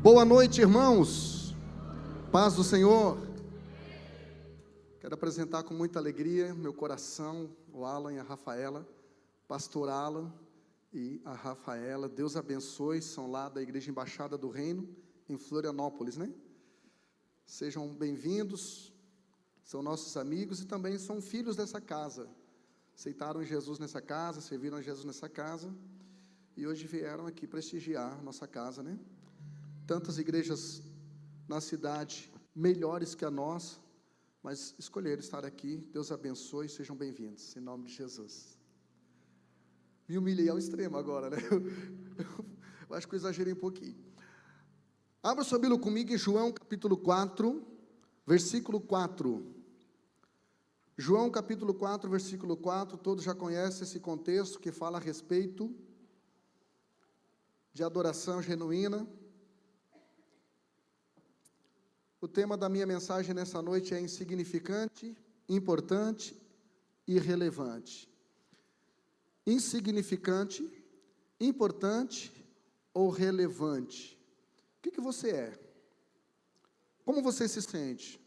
Boa noite, irmãos. Paz do Senhor. Quero apresentar com muita alegria meu coração, o Alan e a Rafaela, pastor Alan e a Rafaela. Deus abençoe, são lá da Igreja Embaixada do Reino, em Florianópolis, né? Sejam bem-vindos, são nossos amigos e também são filhos dessa casa. Aceitaram Jesus nessa casa, serviram a Jesus nessa casa e hoje vieram aqui prestigiar nossa casa, né? Tantas igrejas na cidade melhores que a nossa, mas escolheram estar aqui. Deus abençoe, sejam bem-vindos, em nome de Jesus. Me humilhei ao extremo agora, né? Eu acho que eu exagerei um pouquinho. Abra sua Bíblia comigo em João capítulo 4, versículo 4. João capítulo 4, versículo 4, todos já conhecem esse contexto que fala a respeito de adoração genuína. O tema da minha mensagem nessa noite é insignificante, importante e relevante. Insignificante, importante ou relevante? O que você é? Como você se sente?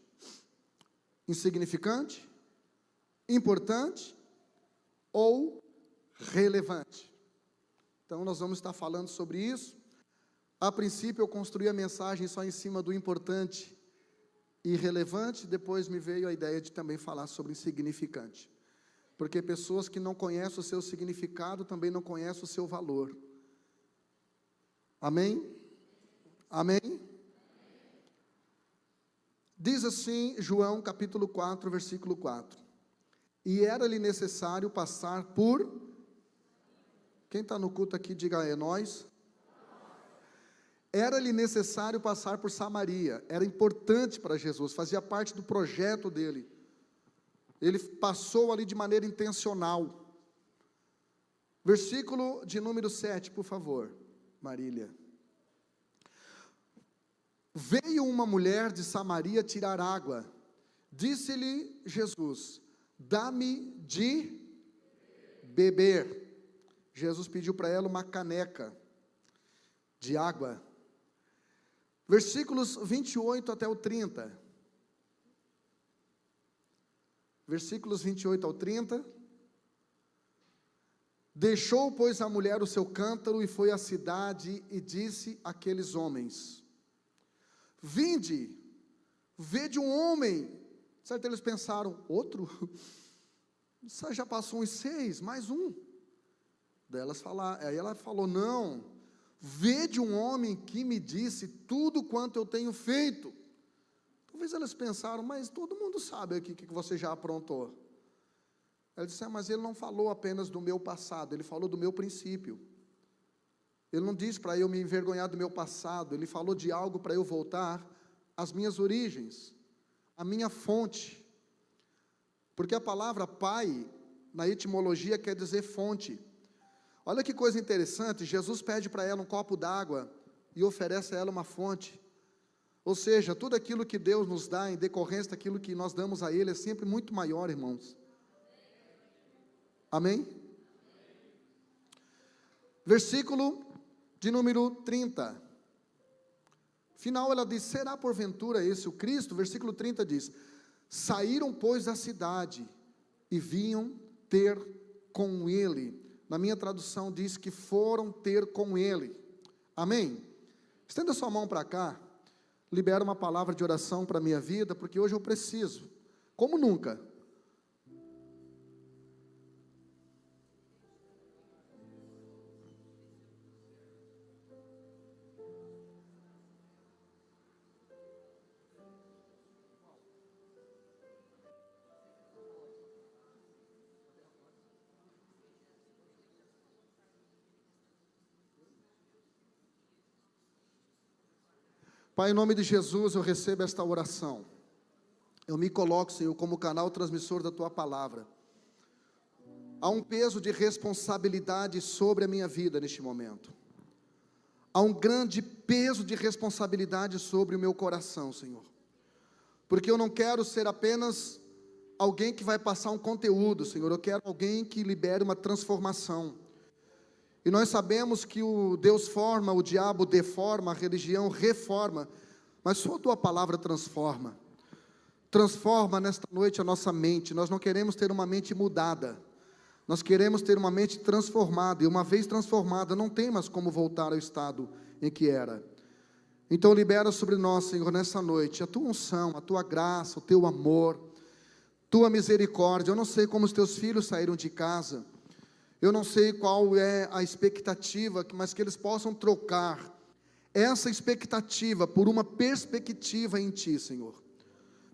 Insignificante, importante ou relevante? Então nós vamos estar falando sobre isso. A princípio eu construí a mensagem só em cima do importante e relevante, depois me veio a ideia de também falar sobre insignificante, porque pessoas que não conhecem o seu significado também não conhecem o seu valor. Amém? Amém? Diz assim João capítulo 4, versículo 4: e era-lhe necessário passar por... Quem está no culto aqui, diga, é nós. Era-lhe necessário passar por Samaria, era importante para Jesus, fazia parte do projeto dele, ele passou ali de maneira intencional. Versículo de número 7, por favor, Marília. Veio uma mulher de Samaria tirar água, disse-lhe Jesus, dá-me de beber. Jesus pediu para ela uma caneca de água. Versículos 28 até o 30. Versículos 28 ao 30. Deixou, pois, a mulher o seu cântaro e foi à cidade e disse àqueles homens: vinde, vede um homem. Certo, eles pensaram, outro? Isso já passou uns 6, mais um. Aí ela falou, não, vede um homem que me disse tudo quanto eu tenho feito. Talvez elas pensaram, mas todo mundo sabe aqui que você já aprontou. Ela disse, mas ele não falou apenas do meu passado, ele falou do meu princípio. Ele não disse para eu me envergonhar do meu passado, ele falou de algo para eu voltar às minhas origens, à minha fonte. Porque a palavra pai, na etimologia, quer dizer fonte. Olha que coisa interessante, Jesus pede para ela um copo d'água e oferece a ela uma fonte. Ou seja, tudo aquilo que Deus nos dá em decorrência daquilo que nós damos a Ele é sempre muito maior, irmãos. Amém? Versículo de número 30. Final ela diz, será porventura esse o Cristo? Versículo 30 diz, saíram pois da cidade e vinham ter com Ele. Na minha tradução diz que foram ter com Ele. Amém? Estenda sua mão para cá. Libera uma palavra de oração para a minha vida, porque hoje eu preciso, como nunca. Pai, em nome de Jesus, eu recebo esta oração. Eu me coloco, Senhor, como canal transmissor da Tua palavra. Há um peso de responsabilidade sobre a minha vida neste momento. Há um grande peso de responsabilidade sobre o meu coração, Senhor. Porque eu não quero ser apenas alguém que vai passar um conteúdo, Senhor. Eu quero alguém que libere uma transformação. E nós sabemos que o Deus forma, o diabo deforma, a religião reforma, mas só a tua palavra transforma. Transforma nesta noite a nossa mente. Nós não queremos ter uma mente mudada, nós queremos ter uma mente transformada, e uma vez transformada, não tem mais como voltar ao estado em que era. Então libera sobre nós, Senhor, nessa noite, a tua unção, a tua graça, o teu amor, tua misericórdia. Eu não sei como os teus filhos saíram de casa, eu não sei qual é a expectativa, mas que eles possam trocar essa expectativa por uma perspectiva em ti, Senhor,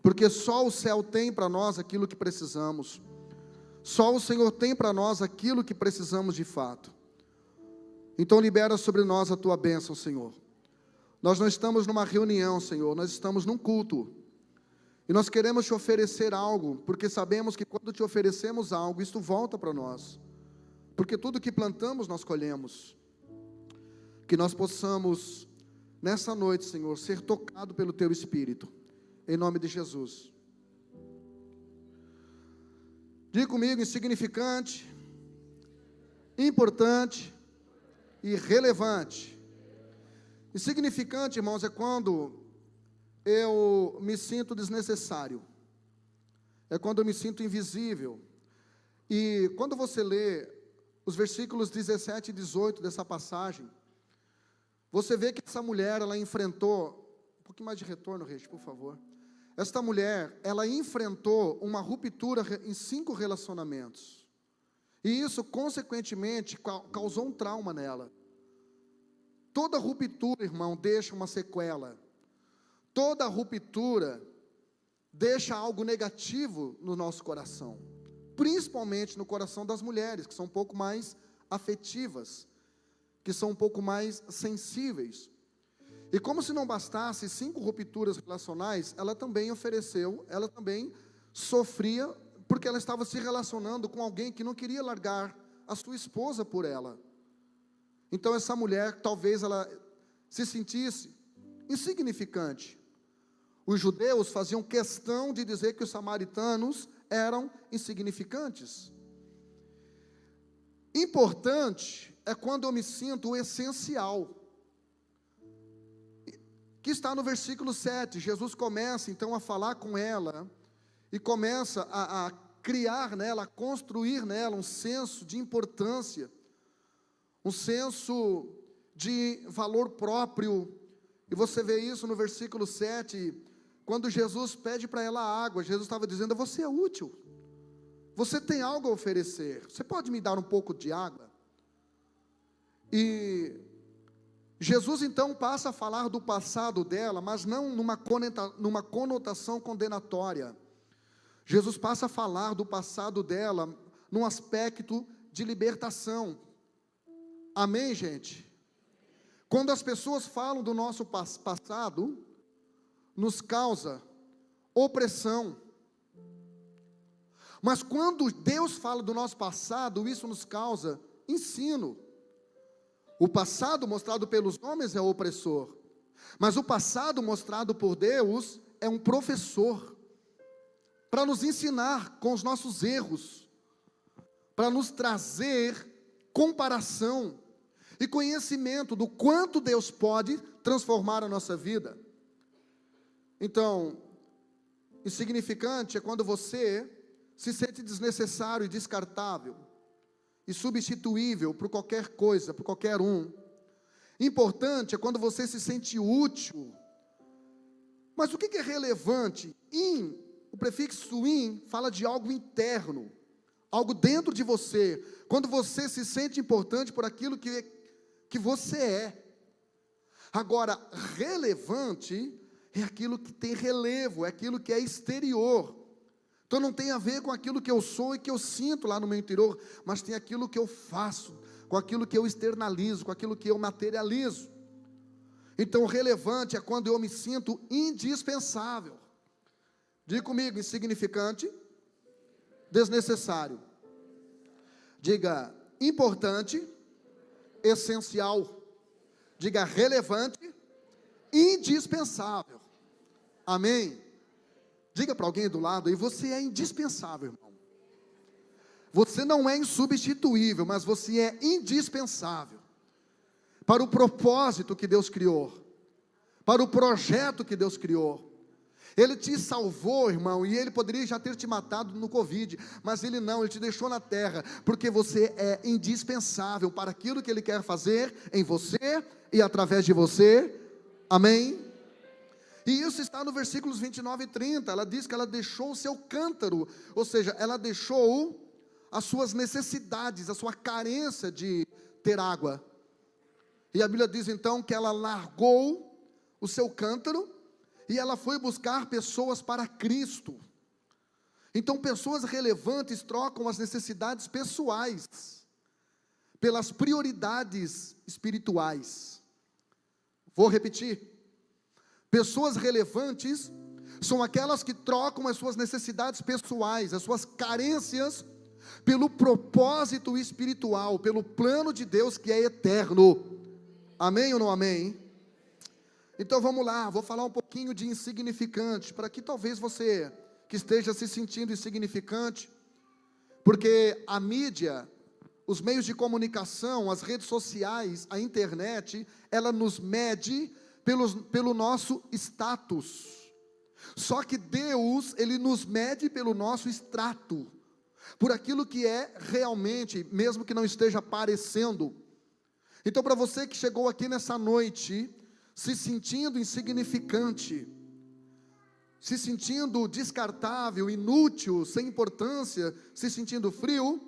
porque só o céu tem para nós aquilo que precisamos, só o Senhor tem para nós aquilo que precisamos de fato. Então libera sobre nós a tua bênção, Senhor. Nós não estamos numa reunião, Senhor, nós estamos num culto, e nós queremos te oferecer algo, porque sabemos que quando te oferecemos algo, isso volta para nós, porque tudo que plantamos nós colhemos. Que nós possamos, nessa noite, Senhor, ser tocado pelo teu Espírito, em nome de Jesus. Diga comigo: insignificante, importante e relevante. Insignificante, irmãos, é quando eu me sinto desnecessário, é quando eu me sinto invisível. E quando você lê os versículos 17 e 18 dessa passagem, você vê que essa mulher, ela enfrentou, um pouquinho mais de retorno, Reis, por favor. Esta mulher, ela enfrentou uma ruptura em 5 relacionamentos, e isso, consequentemente, causou um trauma nela. Toda ruptura, irmão, deixa uma sequela. Toda ruptura deixa algo negativo no nosso coração, principalmente no coração das mulheres, que são um pouco mais afetivas, que são um pouco mais sensíveis. E como se não bastasse 5 rupturas relacionais, ela também sofria, porque ela estava se relacionando com alguém que não queria largar a sua esposa por ela. Então essa mulher, talvez ela se sentisse insignificante. Os judeus faziam questão de dizer que os samaritanos eram insignificantes. Importante é quando eu me sinto o essencial, que está no versículo 7, Jesus começa então a falar com ela, e começa a criar nela, a construir nela um senso de importância, um senso de valor próprio. E você vê isso no versículo 7, quando Jesus pede para ela água. Jesus estava dizendo: você é útil, você tem algo a oferecer, você pode me dar um pouco de água? E Jesus então passa a falar do passado dela, mas não numa conotação condenatória. Jesus passa a falar do passado dela num aspecto de libertação. Amém, gente? Quando as pessoas falam do nosso passado, nos causa opressão. Mas quando Deus fala do nosso passado, isso nos causa ensino. O passado mostrado pelos homens é opressor, mas o passado mostrado por Deus é um professor, para nos ensinar com os nossos erros, para nos trazer comparação e conhecimento do quanto Deus pode transformar a nossa vida. Então, insignificante é quando você se sente desnecessário e descartável, e substituível por qualquer coisa, por qualquer um. Importante é quando você se sente útil. Mas o que é relevante? O prefixo in fala de algo interno, algo dentro de você, quando você se sente importante por aquilo que você é. Agora, relevante é aquilo que tem relevo, é aquilo que é exterior. Então não tem a ver com aquilo que eu sou e que eu sinto lá no meu interior, mas tem aquilo que eu faço, com aquilo que eu externalizo, com aquilo que eu materializo. Então relevante é quando eu me sinto indispensável. Diga comigo: insignificante, desnecessário. Diga importante, essencial. Diga relevante, indispensável. Amém? Diga para alguém do lado: e você é indispensável, irmão. Você não é insubstituível, mas você é indispensável para o propósito que Deus criou, para o projeto que Deus criou. Ele te salvou, irmão, e Ele poderia já ter te matado no Covid, mas Ele não, Ele te deixou na terra, porque você é indispensável para aquilo que Ele quer fazer em você e através de você, amém? E isso está no versículos 29 e 30, ela diz que ela deixou o seu cântaro, ou seja, ela deixou as suas necessidades, a sua carência de ter água, e a Bíblia diz então que ela largou o seu cântaro, e ela foi buscar pessoas para Cristo. Então pessoas relevantes trocam as necessidades pessoais pelas prioridades espirituais. Vou repetir, pessoas relevantes são aquelas que trocam as suas necessidades pessoais, as suas carências, pelo propósito espiritual, pelo plano de Deus que é eterno, amém ou não amém? Então vamos lá, vou falar um pouquinho de insignificante, para que talvez você que esteja se sentindo insignificante, porque a mídia, os meios de comunicação, as redes sociais, a internet, ela nos mede pelo nosso status. Só que Deus, Ele nos mede pelo nosso extrato, por aquilo que é realmente, mesmo que não esteja parecendo. Então para você que chegou aqui nessa noite, se sentindo insignificante, se sentindo descartável, inútil, sem importância, se sentindo frio,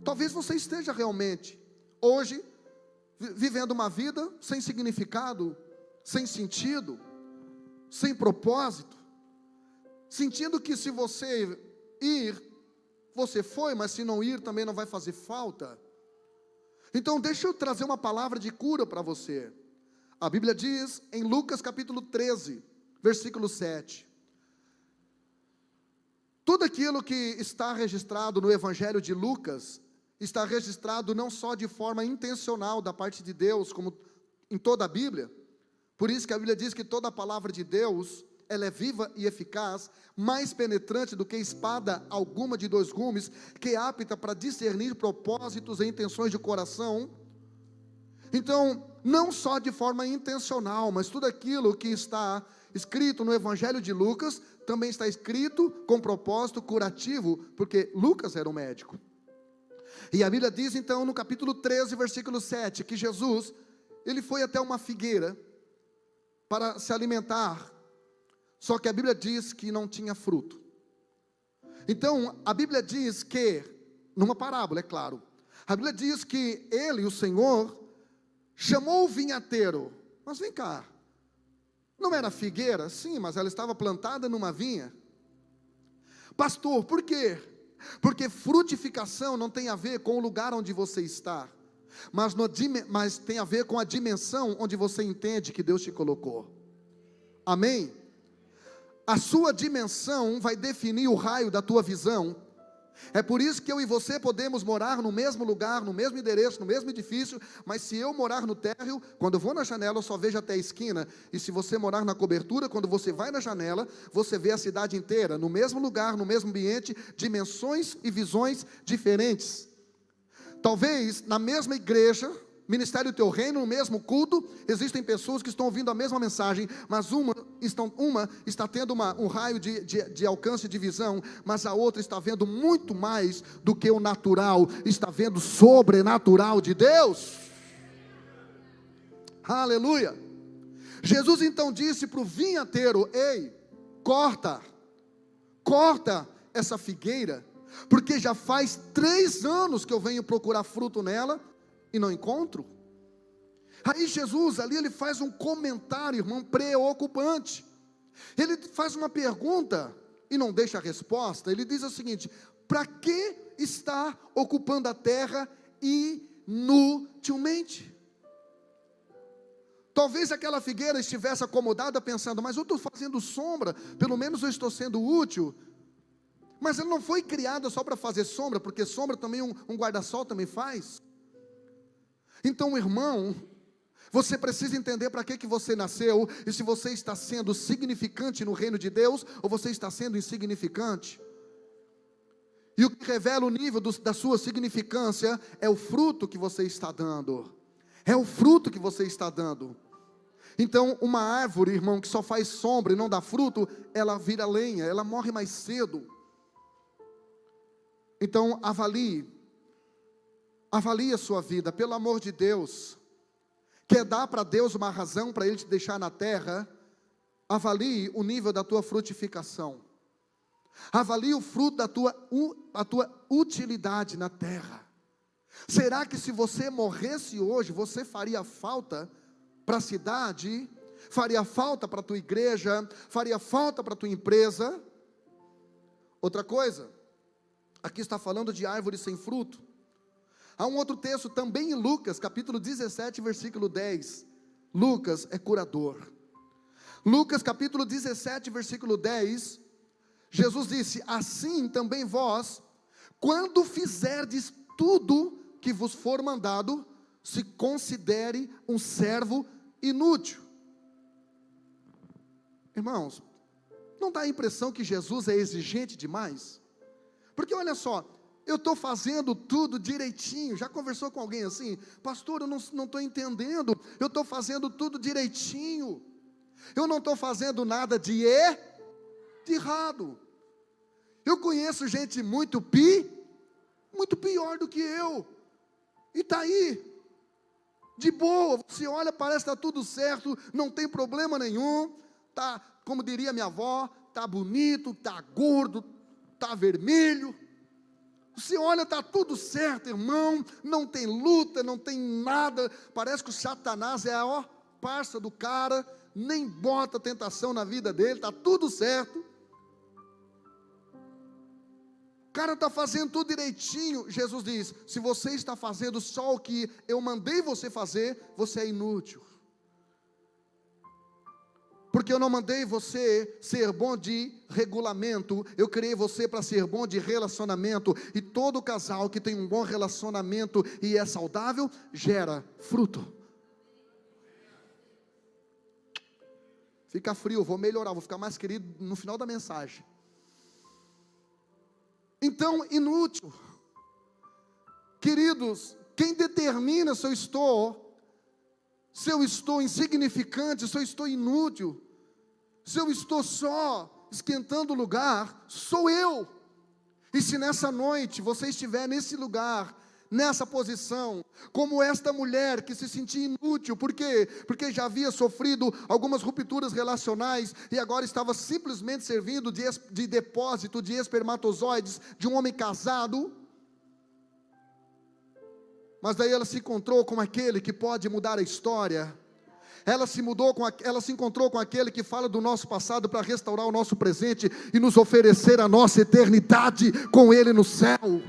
talvez você esteja realmente, hoje, vivendo uma vida sem significado, sem sentido, sem propósito, sentindo que se você ir, você foi, mas se não ir também não vai fazer falta. Então deixa eu trazer uma palavra de cura para você. A Bíblia diz em Lucas capítulo 13, versículo 7, tudo aquilo que está registrado no Evangelho de Lucas, está registrado não só de forma intencional da parte de Deus, como em toda a Bíblia. Por isso que a Bíblia diz que toda a palavra de Deus, ela é viva e eficaz, mais penetrante do que espada alguma de dois gumes, que é apta para discernir propósitos e intenções de coração. Então, não só de forma intencional, mas tudo aquilo que está escrito no Evangelho de Lucas, também está escrito com propósito curativo, porque Lucas era um médico. E a Bíblia diz então no capítulo 13, versículo 7, que Jesus, Ele foi até uma figueira, para se alimentar, só que a Bíblia diz que não tinha fruto. Então, a Bíblia diz que, numa parábola, é claro, a Bíblia diz que Ele, o Senhor, chamou o vinhateiro, mas vem cá, não era figueira? Sim, mas ela estava plantada numa vinha. Pastor, por quê? Porque frutificação não tem a ver com o lugar onde você está, mas tem a ver com a dimensão onde você entende que Deus te colocou, amém? A sua dimensão vai definir o raio da tua visão. É por isso que eu e você podemos morar no mesmo lugar, no mesmo endereço, no mesmo edifício, mas se eu morar no térreo, quando eu vou na janela eu só vejo até a esquina, e se você morar na cobertura, quando você vai na janela, você vê a cidade inteira, no mesmo lugar, no mesmo ambiente, dimensões e visões diferentes. Talvez na mesma igreja, Ministério do Teu Reino, no mesmo culto, existem pessoas que estão ouvindo a mesma mensagem, mas uma está tendo um raio de alcance de visão, mas a outra está vendo muito mais do que o natural, está vendo sobrenatural de Deus. Aleluia. Jesus então disse para o vinhateiro: ei, corta essa figueira, porque já faz 3 anos que eu venho procurar fruto nela, e não encontro. Aí Jesus ali, ele faz um comentário, irmão, preocupante. Ele faz uma pergunta, e não deixa a resposta. Ele diz o seguinte: para que está ocupando a terra inutilmente? Talvez aquela figueira estivesse acomodada pensando: mas eu estou fazendo sombra, pelo menos eu estou sendo útil. Mas ela não foi criada só para fazer sombra, porque sombra também um guarda-sol também faz. Então, irmão, você precisa entender para que você nasceu, e se você está sendo significante no reino de Deus, ou você está sendo insignificante. E o que revela o nível da sua significância é o fruto que você está dando. É o fruto que você está dando. Então, uma árvore, irmão, que só faz sombra e não dá fruto, ela vira lenha, ela morre mais cedo. Então, avalie a sua vida, pelo amor de Deus. Quer dar para Deus uma razão para Ele te deixar na terra? Avalie o nível da tua frutificação. Avalie o fruto da tua utilidade na terra. Será que se você morresse hoje, você faria falta para a cidade? Faria falta para a tua igreja? Faria falta para a tua empresa? Outra coisa, aqui está falando de árvore sem fruto. Há um outro texto também em Lucas, capítulo 17, versículo 10. Lucas é curador. Lucas capítulo 17, versículo 10, Jesus disse: assim também vós, quando fizerdes tudo que vos for mandado, se considere um servo inútil. Irmãos, não dá a impressão que Jesus é exigente demais? Porque olha só, eu estou fazendo tudo direitinho. Já conversou com alguém assim? Pastor, eu não estou entendendo. Eu estou fazendo tudo direitinho. Eu não estou fazendo nada de errado. Eu conheço gente muito pior do que eu. E está aí, de boa. Você olha, parece que está tudo certo, não tem problema nenhum. Tá, como diria minha avó, está bonito, está gordo, está vermelho. Você olha, está tudo certo, irmão. Não tem luta, não tem nada. Parece que o Satanás é a parça do cara. Nem bota tentação na vida dele, está tudo certo. O cara está fazendo tudo direitinho. Jesus diz: se você está fazendo só o que eu mandei você fazer, você é inútil. Porque eu não mandei você ser bom de regulamento, eu criei você para ser bom de relacionamento. E todo casal que tem um bom relacionamento e é saudável, gera fruto. Fica frio, vou melhorar, vou ficar mais querido no final da mensagem. Então, inútil. Queridos, quem determina se eu estou insignificante, se eu estou inútil, se eu estou só esquentando o lugar, sou eu. E se nessa noite você estiver nesse lugar, nessa posição, como esta mulher que se sentia inútil, por quê? Porque já havia sofrido algumas rupturas relacionais e agora estava simplesmente servindo de depósito de espermatozoides de um homem casado. Mas daí ela se encontrou com aquele que pode mudar a história. Ela se encontrou com aquele que fala do nosso passado para restaurar o nosso presente e nos oferecer a nossa eternidade com Ele no céu.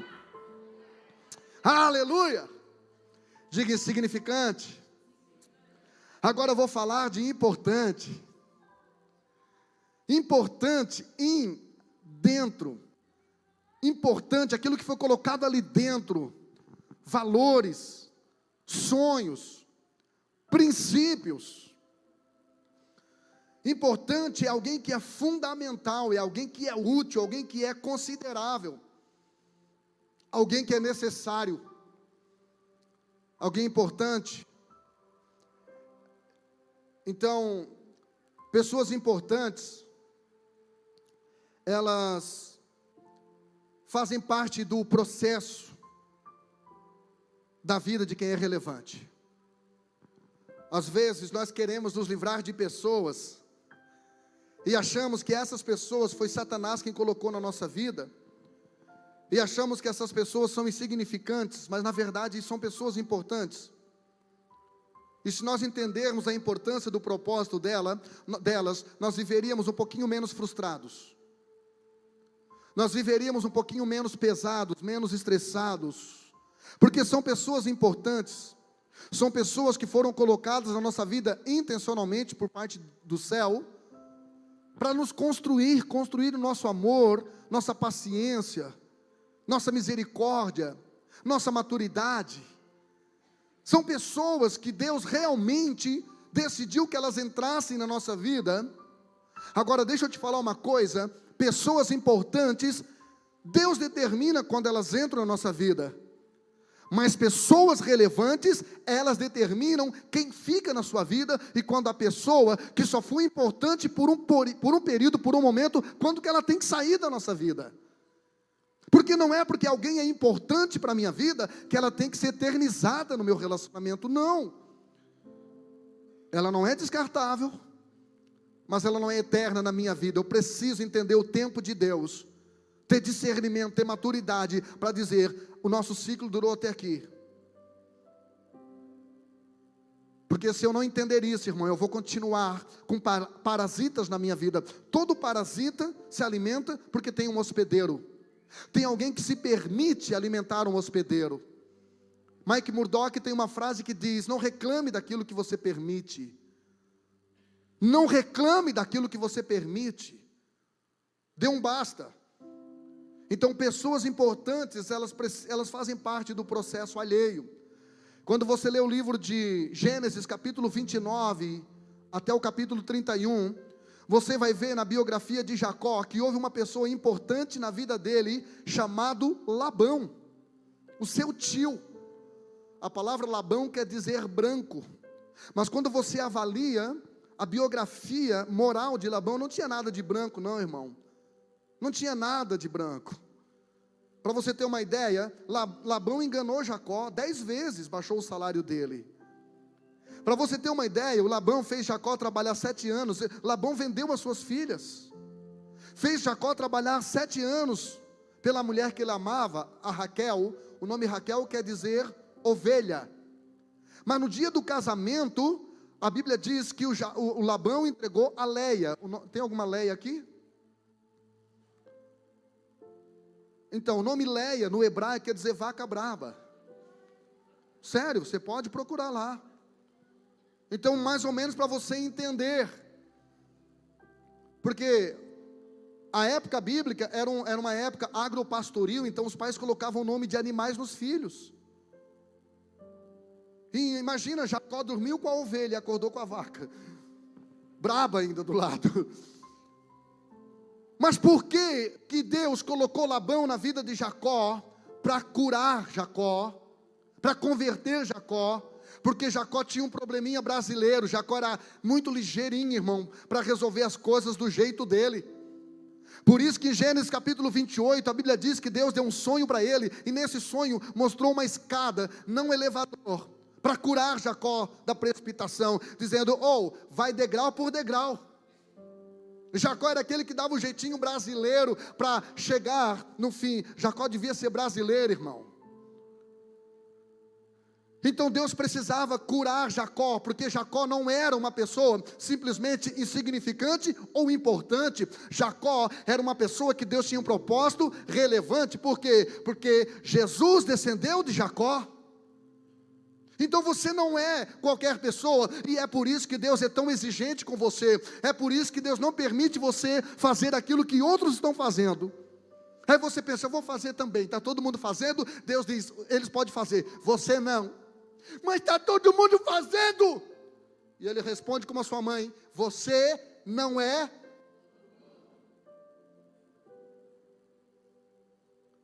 Aleluia! Diga insignificante. Agora eu vou falar de importante. Importante dentro. Importante, aquilo que foi colocado ali dentro. Valores, sonhos, princípios. Importante é alguém que é fundamental, é alguém que é útil, alguém que é considerável. Alguém que é necessário, alguém importante. Então, pessoas importantes, elas fazem parte do processo da vida de quem é relevante. Às vezes nós queremos nos livrar de pessoas e achamos que essas pessoas foi Satanás quem colocou na nossa vida. E achamos que essas pessoas são insignificantes, mas na verdade são pessoas importantes. E se nós entendermos a importância do propósito delas, nós viveríamos um pouquinho menos frustrados. Nós viveríamos um pouquinho menos pesados, menos estressados. Porque são pessoas importantes. São pessoas que foram colocadas na nossa vida intencionalmente por parte do céu, para nos construir o nosso amor, nossa paciência, nossa misericórdia, nossa maturidade. São pessoas que Deus realmente decidiu que elas entrassem na nossa vida. Agora deixa eu te falar uma coisa, pessoas importantes Deus determina quando elas entram na nossa vida, mas pessoas relevantes, elas determinam quem fica na sua vida, e quando a pessoa que só foi importante por um período, por um momento, quando que ela tem que sair da nossa vida. Porque não é porque alguém é importante para a minha vida, que ela tem que ser eternizada no meu relacionamento, não. Ela não é descartável, mas ela não é eterna na minha vida. Eu preciso entender o tempo de Deus, ter discernimento, ter maturidade, para dizer, o nosso ciclo durou até aqui. Porque se eu não entender isso, irmão, eu vou continuar com parasitas na minha vida. Todo parasita se alimenta porque tem um hospedeiro. Tem alguém que se permite alimentar um hospedeiro. Mike Murdock tem uma frase que diz, não reclame daquilo que você permite. Não reclame daquilo que você permite. Dê um basta. Então, pessoas importantes, elas fazem parte do processo alheio. Quando você lê o livro de Gênesis, capítulo 29, até o capítulo 31, você vai ver na biografia de Jacó, que houve uma pessoa importante na vida dele, chamado Labão, o seu tio. A palavra Labão quer dizer branco, mas quando você avalia a biografia moral de Labão, não tinha nada de branco não, irmão. Não tinha nada de branco. Para você ter uma ideia, Labão enganou Jacó 10 vezes, baixou o salário dele. Para você ter uma ideia, o Labão fez Jacó trabalhar 7 anos, Labão vendeu as suas filhas, fez Jacó trabalhar 7 anos, pela mulher que ele amava, a Raquel. O nome Raquel quer dizer ovelha, mas no dia do casamento, a Bíblia diz que o Labão entregou a Leia. Tem alguma Leia aqui? Então, o nome Leia no hebraico quer dizer vaca braba. Sério, você pode procurar lá. Então, mais ou menos para você entender. Porque a época bíblica era uma época agropastoril, então os pais colocavam o nome de animais nos filhos. E imagina, Jacó dormiu com a ovelha e acordou com a vaca. Braba ainda do lado. Mas por que Deus colocou Labão na vida de Jacó? Para curar Jacó, para converter Jacó, porque Jacó tinha um probleminha brasileiro. Jacó era muito ligeirinho, irmão, para resolver as coisas do jeito dele. Por isso que em Gênesis capítulo 28, a Bíblia diz que Deus deu um sonho para ele, e nesse sonho mostrou uma escada, não um elevador, para curar Jacó da precipitação, dizendo, vai degrau por degrau. Jacó era aquele que dava um jeitinho brasileiro para chegar no fim. Jacó devia ser brasileiro, irmão. Então Deus precisava curar Jacó, porque Jacó não era uma pessoa simplesmente insignificante ou importante. Jacó era uma pessoa que Deus tinha um propósito relevante. Por quê? Porque Jesus descendeu de Jacó. Então você não é qualquer pessoa, e é por isso que Deus é tão exigente com você. É por isso que Deus não permite você fazer aquilo que outros estão fazendo. Aí você pensa, eu vou fazer também, está todo mundo fazendo. Deus diz, eles podem fazer, você não. Mas está todo mundo fazendo. E ele responde como a sua mãe, você não é.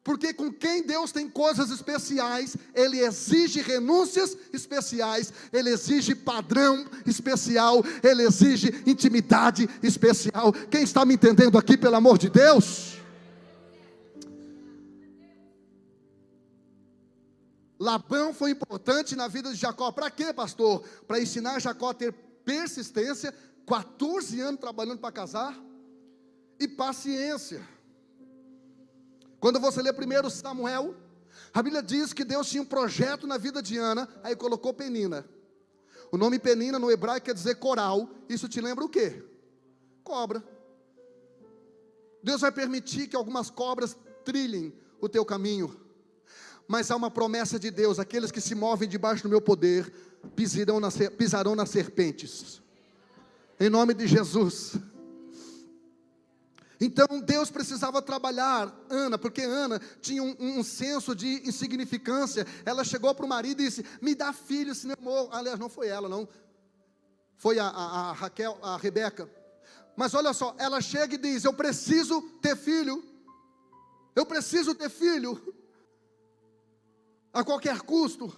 Porque com quem Deus tem coisas especiais, Ele exige renúncias especiais, Ele exige padrão especial, Ele exige intimidade especial. Quem está me entendendo aqui, pelo amor de Deus? Labão foi importante na vida de Jacó. Para quê, pastor? Para ensinar Jacó a ter persistência, 14 anos trabalhando para casar, e paciência. Quando você lê 1 Samuel, a Bíblia diz que Deus tinha um projeto na vida de Ana, aí colocou Penina. O nome Penina no hebraico quer dizer coral. Isso te lembra o quê? Cobra. Deus vai permitir que algumas cobras trilhem o teu caminho, mas há uma promessa de Deus, aqueles que se movem debaixo do meu poder, pisarão nas serpentes, em nome de Jesus. Então Deus precisava trabalhar Ana, porque Ana tinha um senso de insignificância. Ela chegou para o marido e disse, me dá filho, senão eu morro. Aliás, não foi ela não, foi a Raquel, a Rebeca. Mas olha só, ela chega e diz, eu preciso ter filho, Eu preciso ter filho a qualquer custo.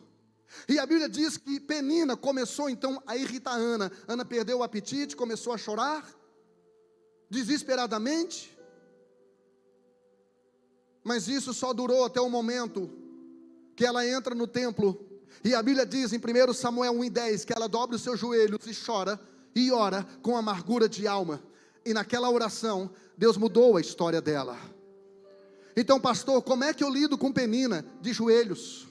E a Bíblia diz que Penina começou então a irritar Ana. Ana perdeu o apetite, começou a chorar desesperadamente. Mas isso só durou até o momento que ela entra no templo. E a Bíblia diz em 1 Samuel 1:10 que ela dobra os seus joelhos e chora e ora com amargura de alma. E naquela oração, Deus mudou a história dela. Então, pastor, como é que eu lido com Penina? De joelhos.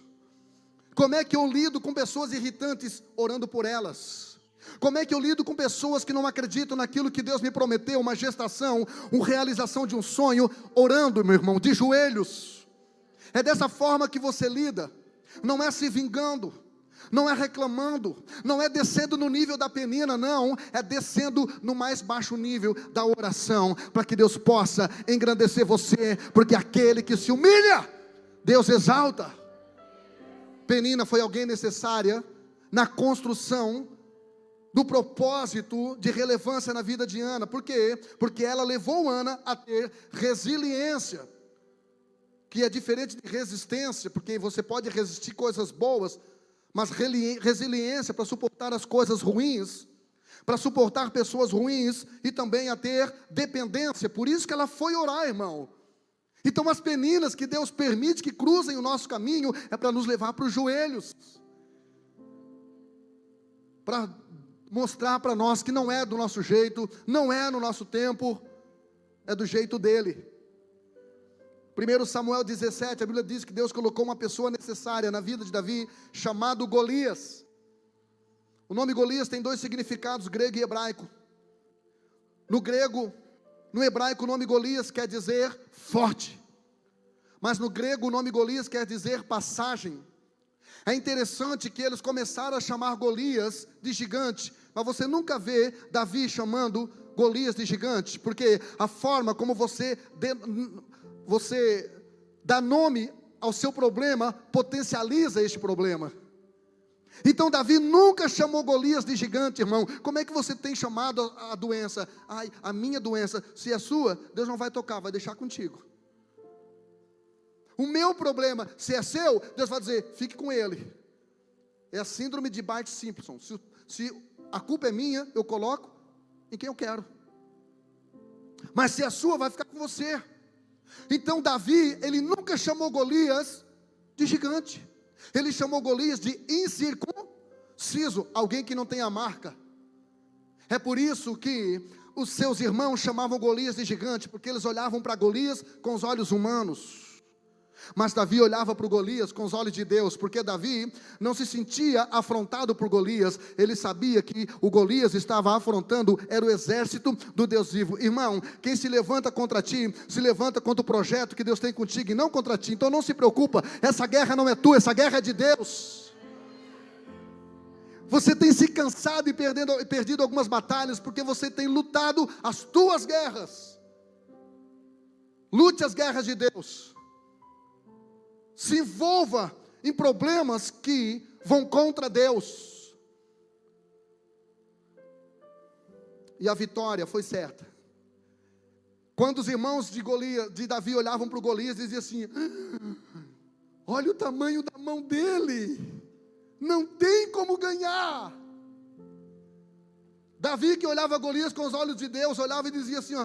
Como é que eu lido com pessoas irritantes? Orando por elas. Como é que eu lido com pessoas que não acreditam naquilo que Deus me prometeu, uma gestação, uma realização de um sonho? Orando, meu irmão, de joelhos. É dessa forma que você lida. Não é se vingando, não é reclamando, não é descendo no nível da Penina, não, é descendo no mais baixo nível da oração, para que Deus possa engrandecer você, porque aquele que se humilha, Deus exalta. Penina foi alguém necessária na construção do propósito de relevância na vida de Ana. Por quê? Porque ela levou Ana a ter resiliência, que é diferente de resistência, porque você pode resistir coisas boas, mas resiliência para suportar as coisas ruins, para suportar pessoas ruins, e também a ter dependência. Por isso que ela foi orar, irmão. Então as peninas que Deus permite que cruzem o nosso caminho, é para nos levar para os joelhos, para mostrar para nós que não é do nosso jeito, não é no nosso tempo, é do jeito dele. 1 Samuel 17, a Bíblia diz que Deus colocou uma pessoa necessária na vida de Davi, chamado Golias. O nome Golias tem dois significados, grego e hebraico. No hebraico o nome Golias quer dizer forte, mas no grego o nome Golias quer dizer passagem. É interessante que eles começaram a chamar Golias de gigante, mas você nunca vê Davi chamando Golias de gigante, porque a forma como você dá nome ao seu problema, potencializa este problema. Então Davi nunca chamou Golias de gigante, irmão. Como é que você tem chamado a doença? Ai, a minha doença, se é sua, Deus não vai tocar, vai deixar contigo. O meu problema, se é seu, Deus vai dizer, fique com ele. É a síndrome de Bart Simpson. Se a culpa é minha, eu coloco em quem eu quero. Mas se é sua, vai ficar com você. Então Davi, ele nunca chamou Golias de gigante. Ele chamou Golias de incircunciso, alguém que não tem a marca. É por isso que os seus irmãos chamavam Golias de gigante, porque eles olhavam para Golias com os olhos humanos. Mas Davi olhava para o Golias com os olhos de Deus, porque Davi não se sentia afrontado por Golias. Ele sabia que o Golias estava afrontando, era o exército do Deus vivo. Irmão, quem se levanta contra ti, se levanta contra o projeto que Deus tem contigo e não contra ti. Então não se preocupa, essa guerra não é tua, essa guerra é de Deus. Você tem se cansado e perdido algumas batalhas, porque você tem lutado as tuas guerras. Lute as guerras de Deus. Se envolva em problemas que vão contra Deus. E a vitória foi certa. Quando os irmãos de Davi olhavam para o Golias, diziam assim, olha o tamanho da mão dele, não tem como ganhar. Davi, que olhava Golias com os olhos de Deus, olhava e dizia assim,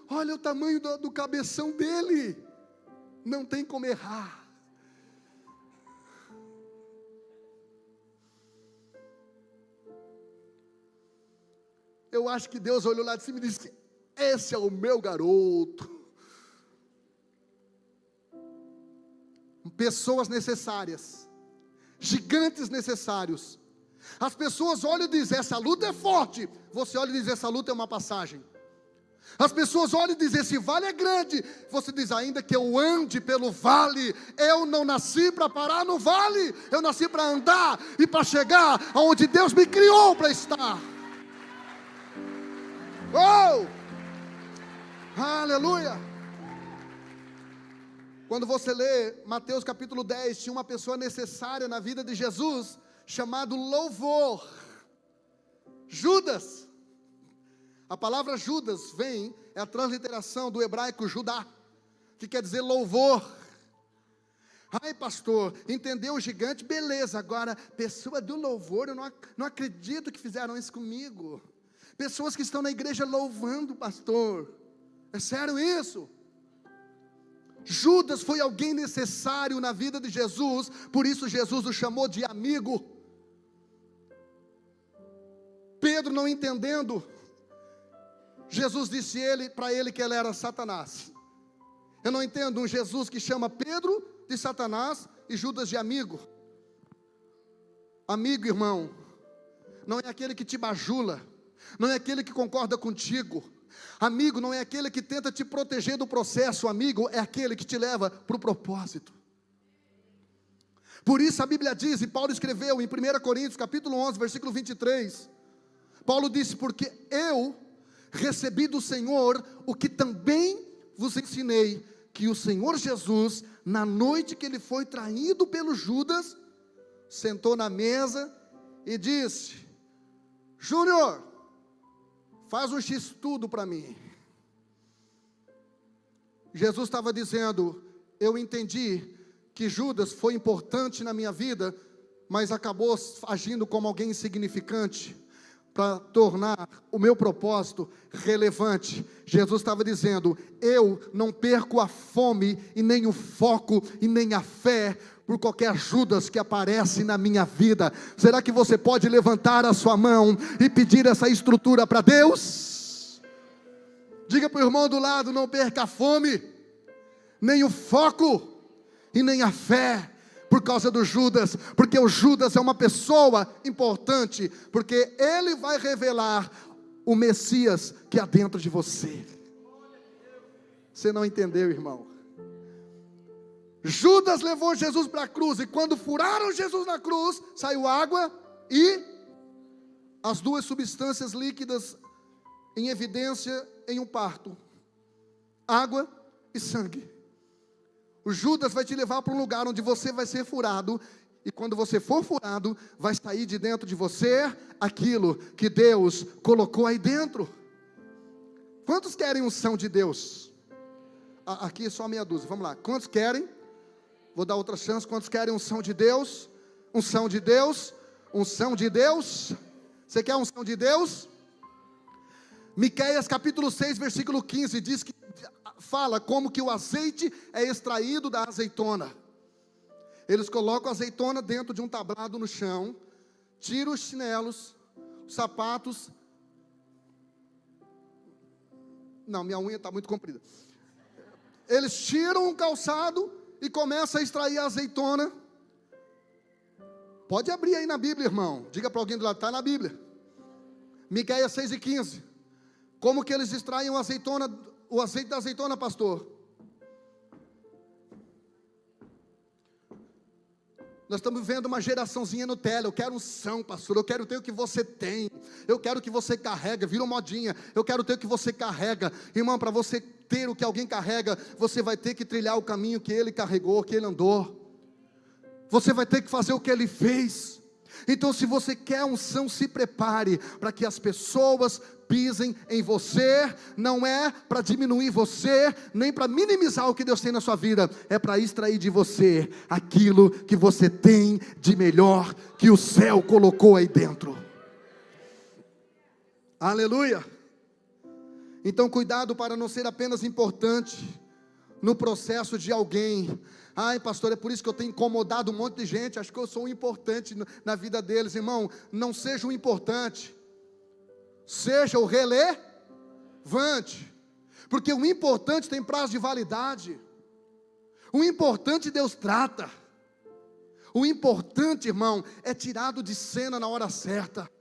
olha o tamanho do cabeção dele, não tem como errar. Eu acho que Deus olhou lá de cima e disse, esse é o meu garoto. Pessoas necessárias, gigantes necessários. As pessoas olham e dizem, essa luta é forte. Você olha e diz, essa luta é uma passagem. As pessoas olham e dizem, esse vale é grande. Você diz, ainda que eu ande pelo vale, eu não nasci para parar no vale. Eu nasci para andar e para chegar aonde Deus me criou para estar. Oh! Aleluia! Quando você lê Mateus capítulo 10, tinha uma pessoa necessária na vida de Jesus, chamado louvor, Judas. A palavra Judas é a transliteração do hebraico Judá, que quer dizer louvor. Ai, pastor, entendeu o gigante? Beleza, agora, pessoa do louvor, eu não acredito que fizeram isso comigo. Pessoas que estão na igreja louvando o pastor. É sério isso? Judas foi alguém necessário na vida de Jesus, por isso Jesus o chamou de amigo. Pedro, não entendendo, Jesus disse para ele que ele era Satanás. Eu não entendo um Jesus que chama Pedro de Satanás e Judas de amigo. Amigo, irmão, não é aquele que te bajula, não é aquele que concorda contigo. Amigo não é aquele que tenta te proteger do processo. Amigo é aquele que te leva para o propósito. Por isso a Bíblia diz, e Paulo escreveu em 1 Coríntios capítulo 11, versículo 23, Paulo disse: porque eu recebi do Senhor o que também vos ensinei, que o Senhor Jesus, na noite que ele foi traído pelo Judas, sentou na mesa e disse: Júnior, faz um X-tudo para mim. Jesus estava dizendo: eu entendi que Judas foi importante na minha vida, mas acabou agindo como alguém insignificante, para tornar o meu propósito relevante. Jesus estava dizendo: eu não perco a fome, e nem o foco, e nem a fé, por qualquer Judas que aparece na minha vida. Será que você pode levantar a sua mão e pedir essa estrutura para Deus? Diga para o irmão do lado: não perca a fome, nem o foco, e nem a fé, por causa do Judas, porque o Judas é uma pessoa importante, porque ele vai revelar o Messias que há dentro de você. Você não entendeu, irmão? Judas levou Jesus para a cruz, e quando furaram Jesus na cruz, saiu água e as duas substâncias líquidas em evidência em um parto: água e sangue. O Judas vai te levar para um lugar onde você vai ser furado, e quando você for furado, vai sair de dentro de você aquilo que Deus colocou aí dentro. Quantos querem unção de Deus? Aqui é só meia dúzia, vamos lá. Quantos querem? Vou dar outra chance. Quantos querem unção de Deus? Unção de Deus? Unção de Deus? Você quer unção de Deus? Miqueias capítulo 6, versículo 15, diz que fala como que o azeite é extraído da azeitona. Eles colocam a azeitona dentro de um tablado no chão, tiram os chinelos, os sapatos. Não, minha unha está muito comprida. Eles tiram o calçado e começam a extrair a azeitona. Pode abrir aí na Bíblia, irmão. Diga para alguém do lado: está na Bíblia. Miqueias 6 e 15. Como que eles extraem a azeitona, o azeite da azeitona, pastor? Nós estamos vivendo uma geraçãozinha Nutella. Eu quero unção, pastor, eu quero ter o que você tem, eu quero o que você carrega, virou modinha, eu quero ter o que você carrega. Irmão, para você ter o que alguém carrega, você vai ter que trilhar o caminho que ele carregou, que ele andou. Você vai ter que fazer o que ele fez. Então, se você quer unção, se prepare para que as pessoas pisem em você. Não é para diminuir você, nem para minimizar o que Deus tem na sua vida. É para extrair de você aquilo que você tem de melhor, que o céu colocou aí dentro. Aleluia. Então, cuidado para não ser apenas importante no processo de alguém. Ai, pastor, é por isso que eu tenho incomodado um monte de gente. Acho que eu sou um importante na vida deles. Irmão, não seja um importante, seja o relevante. Porque o importante tem prazo de validade. O importante Deus trata. O importante, irmão, é tirado de cena na hora certa.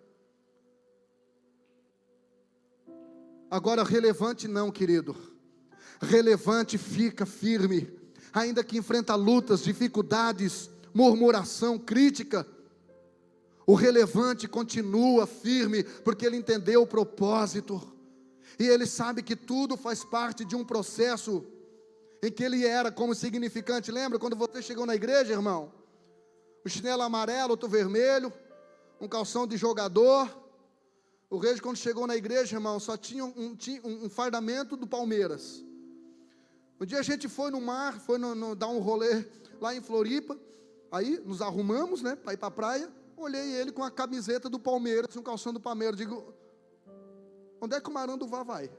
Agora, relevante não, querido. Relevante fica firme, ainda que enfrenta lutas, dificuldades, murmuração, crítica. O relevante continua firme, porque ele entendeu o propósito, e ele sabe que tudo faz parte de um processo, em que ele era como significante. Lembra quando você chegou na igreja, irmão? O chinelo amarelo, outro vermelho, um calção de jogador. O rei, quando chegou na igreja, irmão, só tinha um fardamento do Palmeiras. Um dia a gente foi no mar, foi dar um rolê lá em Floripa, aí nos arrumamos, né, para ir para a praia, olhei ele com a camiseta do Palmeiras, um calção do Palmeiras, digo, onde é que o Maranduvá vai?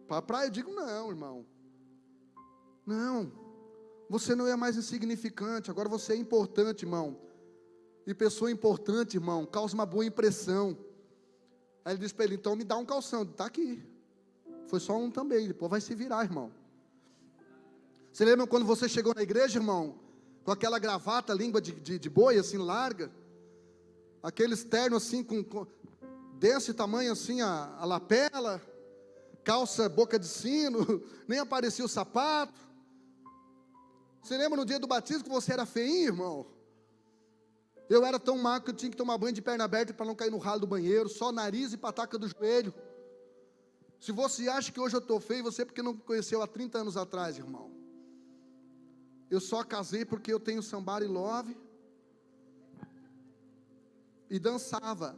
Para a praia? Eu digo, não, irmão, não, você não é mais insignificante, agora você é importante, irmão, e pessoa importante, irmão, causa uma boa impressão. Aí ele disse para ele, então me dá um calção, está aqui, foi só um também, depois vai se virar, irmão. Você lembra quando você chegou na igreja, irmão, com aquela gravata, língua de boi, assim, larga, aquele terno assim, com desse tamanho assim, a lapela, calça boca de sino, nem aparecia o sapato. Você lembra no dia do batismo que você era feinho, irmão? Eu era tão magro que eu tinha que tomar banho de perna aberta para não cair no ralo do banheiro, só nariz e pataca do joelho. Se você acha que hoje eu estou feio, você porque não me conheceu há 30 anos atrás, irmão. Eu só casei porque eu tenho somebody love e dançava.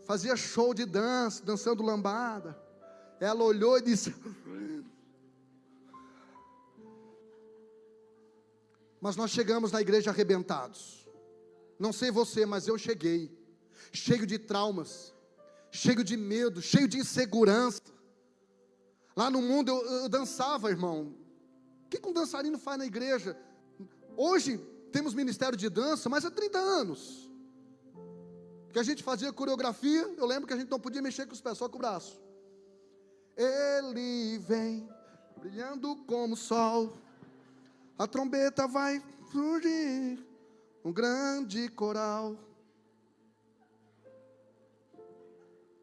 Fazia show de dança, dançando lambada. Ela olhou e disse, mas nós chegamos na igreja arrebentados. Não sei você, mas eu cheguei, cheio de traumas, cheio de medo, cheio de insegurança. Lá no mundo eu dançava, irmão. O que um dançarino faz na igreja? Hoje temos ministério de dança, mas há 30 anos que a gente fazia coreografia. Eu lembro que a gente não podia mexer com os pés, só com o braço. Ele vem brilhando como o sol, a trombeta vai surgir, um grande coral.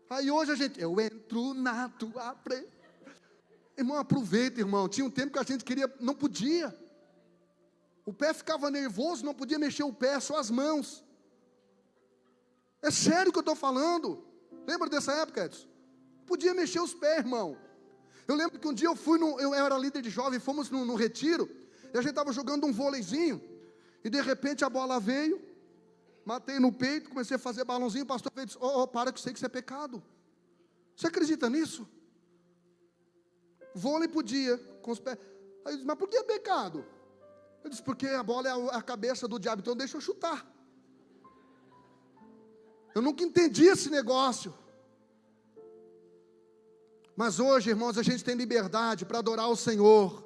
Aí hoje a gente, eu entro na tua presença. Irmão, aproveita, irmão. Tinha um tempo que a gente queria, não podia. O pé ficava nervoso, não podia mexer o pé, só as mãos. É sério que eu estou falando. Lembra dessa época, Edson? Podia mexer os pés, irmão. Eu lembro que um dia eu era líder de jovem, fomos no retiro, e a gente estava jogando um vôleizinho, e de repente a bola veio, matei no peito, comecei a fazer balãozinho, o pastor veio e disse, para que eu sei que isso é pecado. Você acredita nisso? Vôlei podia, com os pés. Aí eu disse, mas por que é pecado? Eu disse, porque a bola é a cabeça do diabo, então deixa eu chutar. Eu nunca entendi esse negócio. Mas hoje, irmãos, a gente tem liberdade para adorar o Senhor.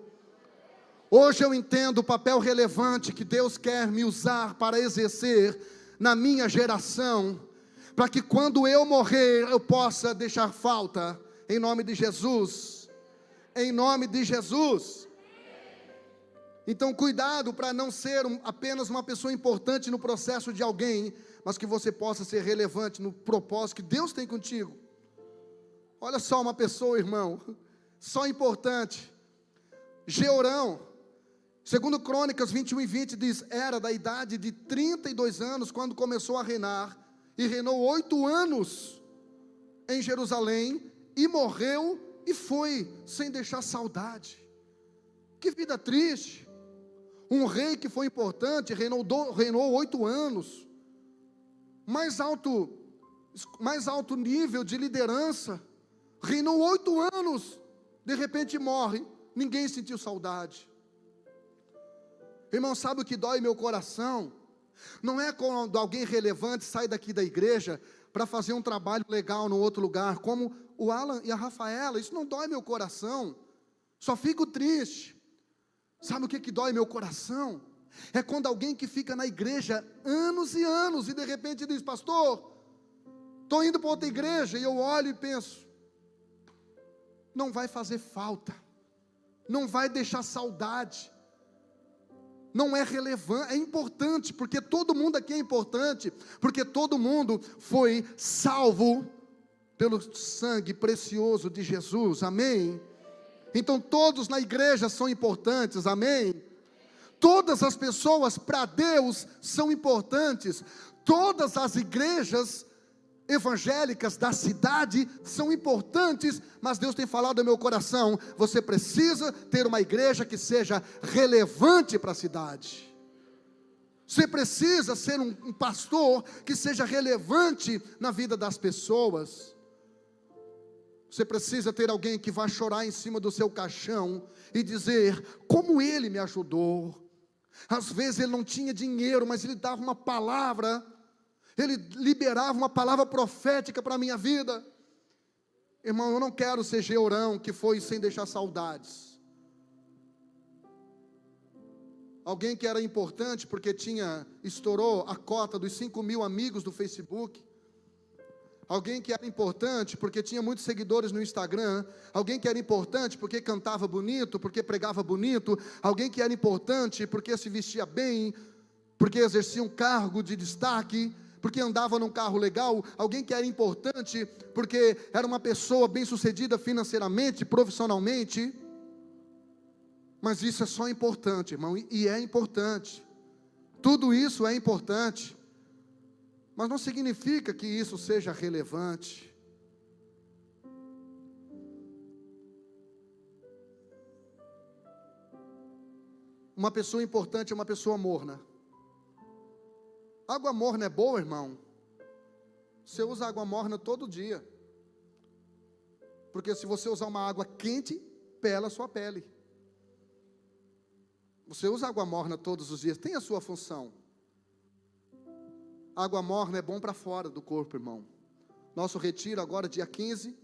Hoje eu entendo o papel relevante que Deus quer me usar para exercer na minha geração, para que quando eu morrer, eu possa deixar falta, em nome de Jesus. Em nome de Jesus. Então cuidado para não ser apenas uma pessoa importante no processo de alguém, mas que você possa ser relevante no propósito que Deus tem contigo. Olha só uma pessoa, irmão, só importante. Georão, segundo Crônicas 21:20 diz, era da idade de 32 anos, quando começou a reinar, e reinou 8 anos em Jerusalém, e morreu, e foi, sem deixar saudade. Que vida triste. Um rei que foi importante, reinou 8 anos, mais alto nível de liderança, reinou 8 anos, de repente morre, ninguém sentiu saudade. Irmão, sabe o que dói meu coração? Não é quando alguém relevante sai daqui da igreja para fazer um trabalho legal no outro lugar, como o Alan e a Rafaela, isso não dói meu coração, só fico triste. Sabe o que dói meu coração? É quando alguém que fica na igreja anos e anos, e de repente diz, pastor, estou indo para outra igreja, e eu olho e penso, não vai fazer falta, não vai deixar saudade, não é relevante, é importante, porque todo mundo aqui é importante, porque todo mundo foi salvo pelo sangue precioso de Jesus, amém? Então todos na igreja são importantes, amém? Todas as pessoas para Deus são importantes, todas as igrejas evangélicas da cidade são importantes, mas Deus tem falado no meu coração, você precisa ter uma igreja que seja relevante para a cidade, você precisa ser um pastor que seja relevante na vida das pessoas. Você precisa ter alguém que vai chorar em cima do seu caixão e dizer como ele me ajudou. Às vezes ele não tinha dinheiro, mas ele dava uma palavra, ele liberava uma palavra profética para a minha vida. Irmão, eu não quero ser Georão que foi sem deixar saudades. Alguém que era importante porque estourou a cota dos 5.000 amigos do Facebook. Alguém que era importante porque tinha muitos seguidores no Instagram. Alguém que era importante porque cantava bonito, porque pregava bonito. Alguém que era importante porque se vestia bem, porque exercia um cargo de destaque, porque andava num carro legal. Alguém que era importante porque era uma pessoa bem-sucedida financeiramente, profissionalmente. Mas isso é só importante, irmão, e é importante. Tudo isso é importante. Mas não significa que isso seja relevante. Uma pessoa importante é uma pessoa morna. Água morna é boa, irmão? Você usa água morna todo dia. Porque se você usar uma água quente, pela a sua pele. Você usa água morna todos os dias, tem a sua função. Água morna é bom para fora do corpo, irmão. Nosso retiro agora, dia 15,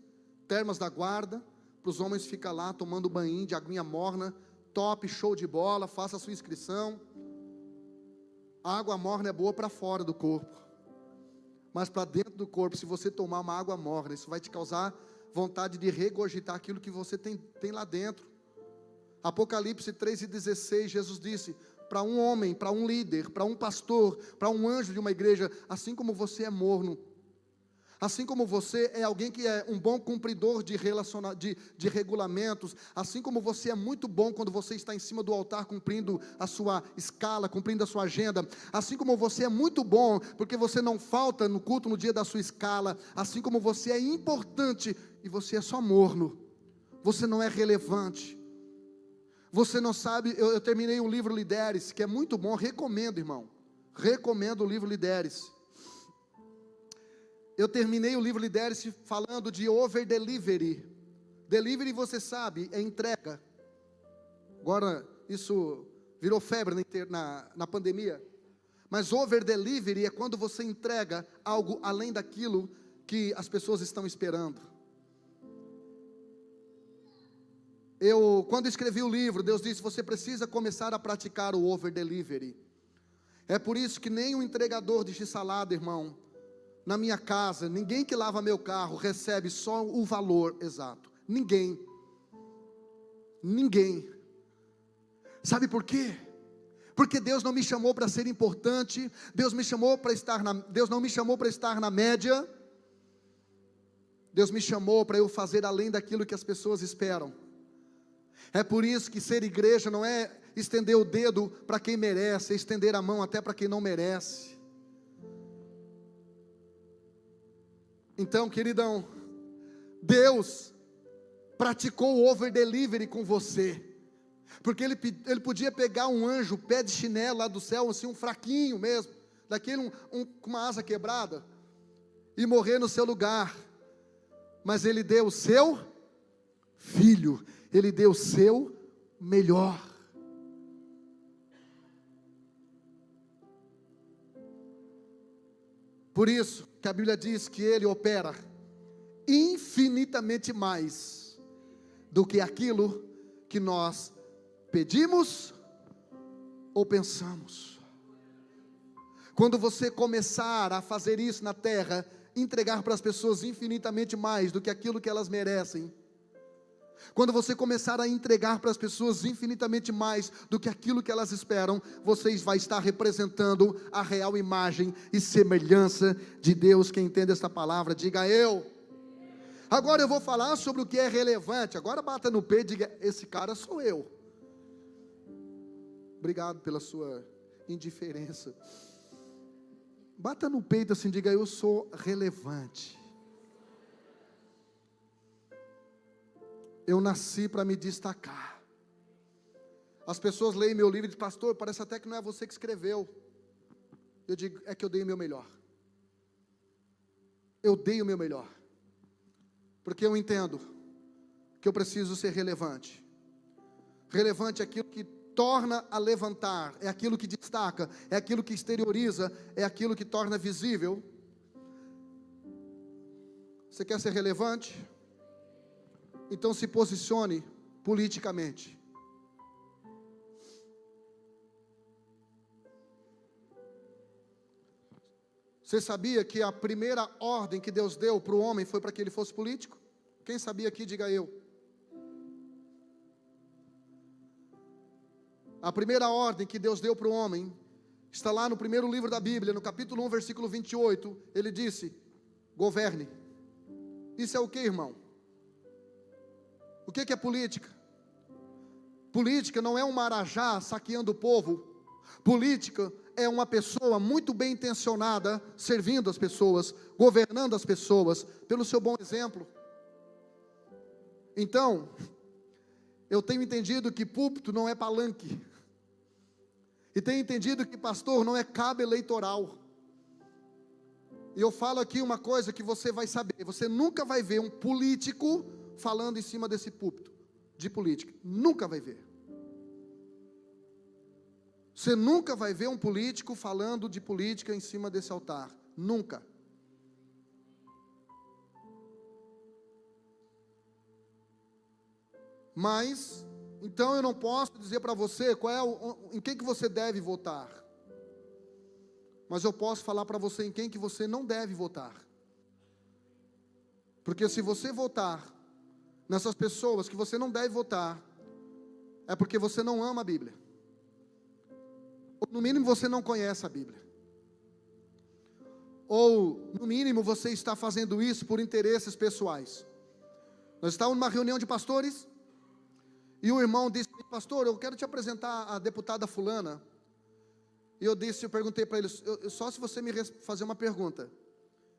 Termas da Guarda, para os homens ficar lá tomando banho de aguinha morna, top, show de bola, faça a sua inscrição. A água morna é boa para fora do corpo, mas para dentro do corpo, se você tomar uma água morna, isso vai te causar vontade de regurgitar aquilo que você tem lá dentro. Apocalipse 3:16, Jesus disse, para um homem, para um líder, para um pastor, para um anjo de uma igreja, assim como você é morno, assim como você é alguém que é um bom cumpridor de regulamentos, assim como você é muito bom quando você está em cima do altar cumprindo a sua escala, cumprindo a sua agenda, assim como você é muito bom porque você não falta no culto no dia da sua escala, assim como você é importante e você é só morno, você não é relevante. Você não sabe, eu terminei o livro Lideres, que é muito bom, recomendo, irmão. Recomendo o livro Lideres. Eu terminei o livro Lideres falando de over delivery. Delivery, você sabe, é entrega. Agora, isso virou febre na pandemia. Mas over delivery é quando você entrega algo além daquilo que as pessoas estão esperando. Quando escrevi o livro, Deus disse, você precisa começar a praticar o over delivery. É por isso que nem um entregador de x-salada, irmão, na minha casa, ninguém que lava meu carro recebe só o valor exato. Ninguém. Sabe por quê? Porque Deus não me chamou para ser importante, Deus não me chamou para estar na média, Deus me chamou para eu fazer além daquilo que as pessoas esperam. É por isso que ser igreja não é estender o dedo para quem merece, é estender a mão até para quem não merece. Então, queridão, Deus praticou o over delivery com você, porque ele podia pegar um anjo, pé de chinelo lá do céu, assim, um fraquinho mesmo, daquele com uma asa quebrada, e morrer no seu lugar, mas ele deu o seu filho, ele deu o seu melhor. Por isso que a Bíblia diz que ele opera infinitamente mais do que aquilo que nós pedimos ou pensamos. Quando você começar a fazer isso na terra, entregar para as pessoas infinitamente mais do que aquilo que elas merecem, quando você começar a entregar para as pessoas infinitamente mais do que aquilo que elas esperam, você vai estar representando a real imagem e semelhança de Deus. Quem entende esta palavra, diga eu. Agora eu vou falar sobre o que é relevante. Agora bata no peito e diga, esse cara sou eu. Obrigado pela sua indiferença. Bata no peito assim, diga, eu sou relevante. Eu nasci para me destacar. As pessoas leem meu livro e dizem, pastor, parece até que não é você que escreveu. Eu digo, é que eu dei o meu melhor. Eu dei o meu melhor. Porque eu entendo que eu preciso ser relevante. Relevante é aquilo que torna a levantar, é aquilo que destaca, é aquilo que exterioriza, é aquilo que torna visível. Você quer ser relevante? Então se posicione politicamente. Você sabia que a primeira ordem que Deus deu para o homem foi para que ele fosse político? Quem sabia aqui, diga eu. A primeira ordem que Deus deu para o homem, está lá no primeiro livro da Bíblia, no capítulo 1, versículo 28, ele disse: governe. Isso é o que, irmão? O que é política? Política não é um marajá saqueando o povo. Política é uma pessoa muito bem intencionada, servindo as pessoas, governando as pessoas, pelo seu bom exemplo. Então, eu tenho entendido que púlpito não é palanque. E tenho entendido que pastor não é cabo eleitoral. E eu falo aqui uma coisa que você vai saber: você nunca vai ver um político falando em cima desse púlpito de política. Nunca vai ver. Você nunca vai ver um político falando de política em cima desse altar. Nunca. Mas, então eu não posso dizer para você em quem que você deve votar. Mas eu posso falar para você em quem que você não deve votar. Porque se você votar nessas pessoas que você não deve votar, é porque você não ama a Bíblia. Ou no mínimo você não conhece a Bíblia. Ou no mínimo você está fazendo isso por interesses pessoais. Nós estávamos numa reunião de pastores, e o irmão disse: pastor, eu quero te apresentar a deputada fulana. E eu perguntei para ele: só se você me fazer uma pergunta,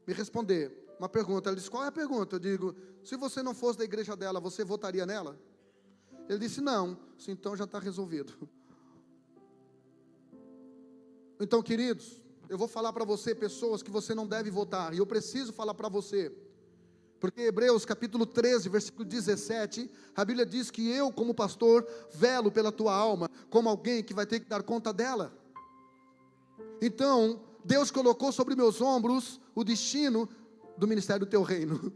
me responder uma pergunta. Ele disse: qual é a pergunta? Eu digo: se você não fosse da igreja dela, você votaria nela? Ele disse: não. Então já está resolvido. Então, queridos, eu vou falar para você pessoas que você não deve votar, e eu preciso falar para você, porque Hebreus capítulo 13, versículo 17, a Bíblia diz que eu, como pastor, velo pela tua alma, como alguém que vai ter que dar conta dela. Então, Deus colocou sobre meus ombros o destino do ministério do teu reino.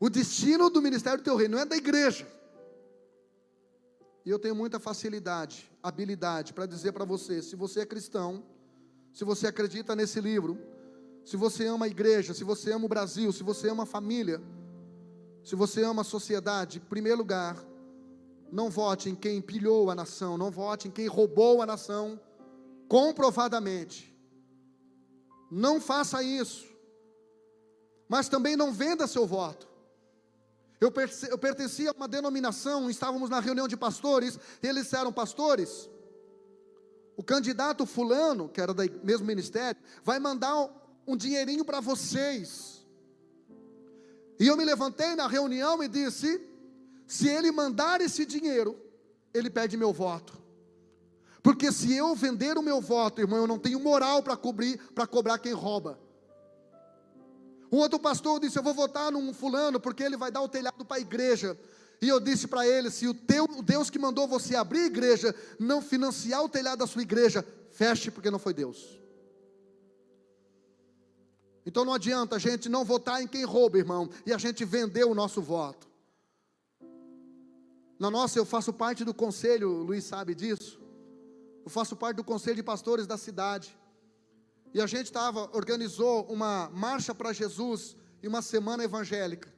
O destino do ministério do teu reino, não é da igreja. E eu tenho muita facilidade, habilidade para dizer para você: se você é cristão, se você acredita nesse livro, se você ama a igreja, se você ama o Brasil, se você ama a família, se você ama a sociedade, em primeiro lugar, não vote em quem pilhou a nação, não vote em quem roubou a nação, comprovadamente. Não faça isso. Mas também não venda seu voto. Eu pertencia a uma denominação, estávamos na reunião de pastores, e eles disseram: pastores, o candidato fulano, que era do mesmo ministério, vai mandar um dinheirinho para vocês. E eu me levantei na reunião e disse: se ele mandar esse dinheiro, ele pede meu voto. Porque se eu vender o meu voto, irmão, eu não tenho moral para cobrar quem rouba. Um outro pastor disse: eu vou votar num fulano, porque ele vai dar o telhado para a igreja. E eu disse para ele: se o Deus que mandou você abrir a igreja, não financiar o telhado da sua igreja, feche, porque não foi Deus. Então não adianta a gente não votar em quem rouba, irmão, e a gente vender o nosso voto. Eu faço parte do conselho, o Luiz sabe disso. Eu faço parte do conselho de pastores da cidade. E a gente organizou uma marcha para Jesus e uma semana evangélica.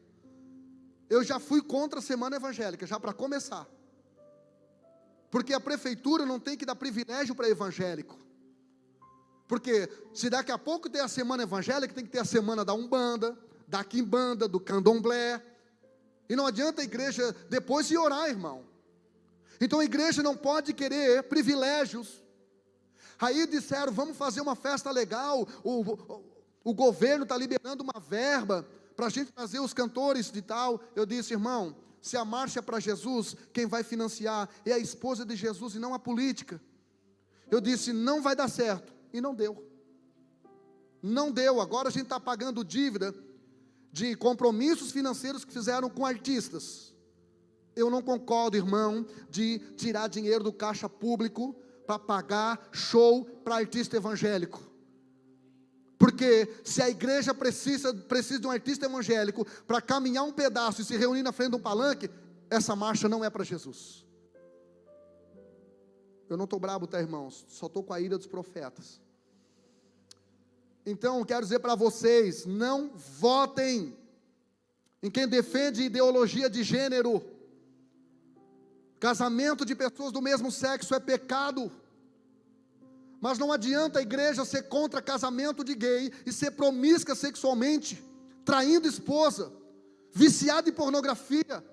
Eu já fui contra a semana evangélica, já para começar. Porque a prefeitura não tem que dar privilégio para evangélico. Porque se daqui a pouco tem a semana evangélica, tem que ter a semana da Umbanda, da Quimbanda, do Candomblé. E não adianta a igreja depois ir orar, irmão. Então a igreja não pode querer privilégios. Aí disseram: vamos fazer uma festa legal, o governo está liberando uma verba para a gente trazer os cantores de tal. Eu disse: irmão, se a marcha é para Jesus, quem vai financiar é a esposa de Jesus e não a política. Eu disse: não vai dar certo, e não deu. Não deu. Agora a gente está pagando dívida de compromissos financeiros que fizeram com artistas. Eu não concordo, irmão, de tirar dinheiro do caixa público para pagar show para artista evangélico. Porque se a igreja precisa de um artista evangélico para caminhar um pedaço e se reunir na frente de um palanque, essa marcha não é para Jesus. Eu não estou brabo, tá, irmãos? Só estou com a ira dos profetas. Então, quero dizer para vocês, não votem em quem defende ideologia de gênero. Casamento de pessoas do mesmo sexo é pecado. Mas não adianta a igreja ser contra casamento de gay e ser promíscua sexualmente, traindo esposa, viciada em pornografia.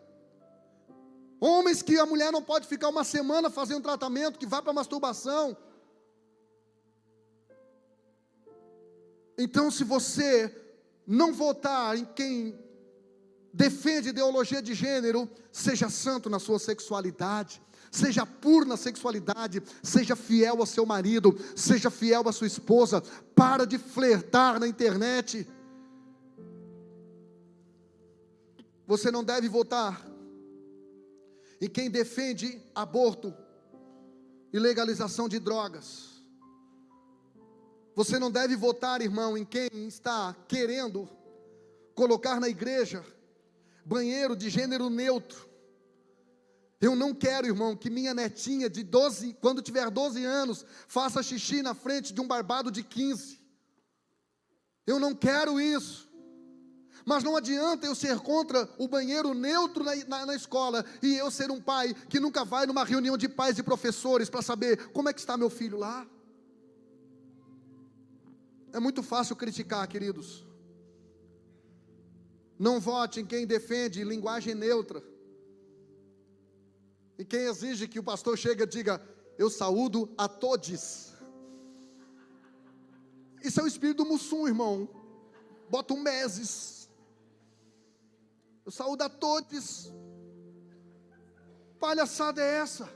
Homens que a mulher não pode ficar uma semana fazendo tratamento, que vai para masturbação. Então, se você não votar em quem defende ideologia de gênero, seja santo na sua sexualidade, seja puro na sexualidade, seja fiel ao seu marido, seja fiel à sua esposa, para de flertar na internet. Você não deve votar em quem defende aborto e legalização de drogas. Você não deve votar, irmão, em quem está querendo colocar na igreja banheiro de gênero neutro. Eu não quero, irmão, que minha netinha de 12, quando tiver 12 anos, faça xixi na frente de um barbado de 15. Eu não quero isso. Mas não adianta eu ser contra o banheiro neutro na escola e eu ser um pai que nunca vai numa reunião de pais e professores para saber como é que está meu filho lá. É muito fácil criticar, queridos. Não vote em quem defende linguagem neutra. E quem exige que o pastor chegue e diga, eu saúdo a todes. Isso é o espírito do Mussum, irmão. Bota um meses. Eu saúdo a todes. Palhaçada é essa?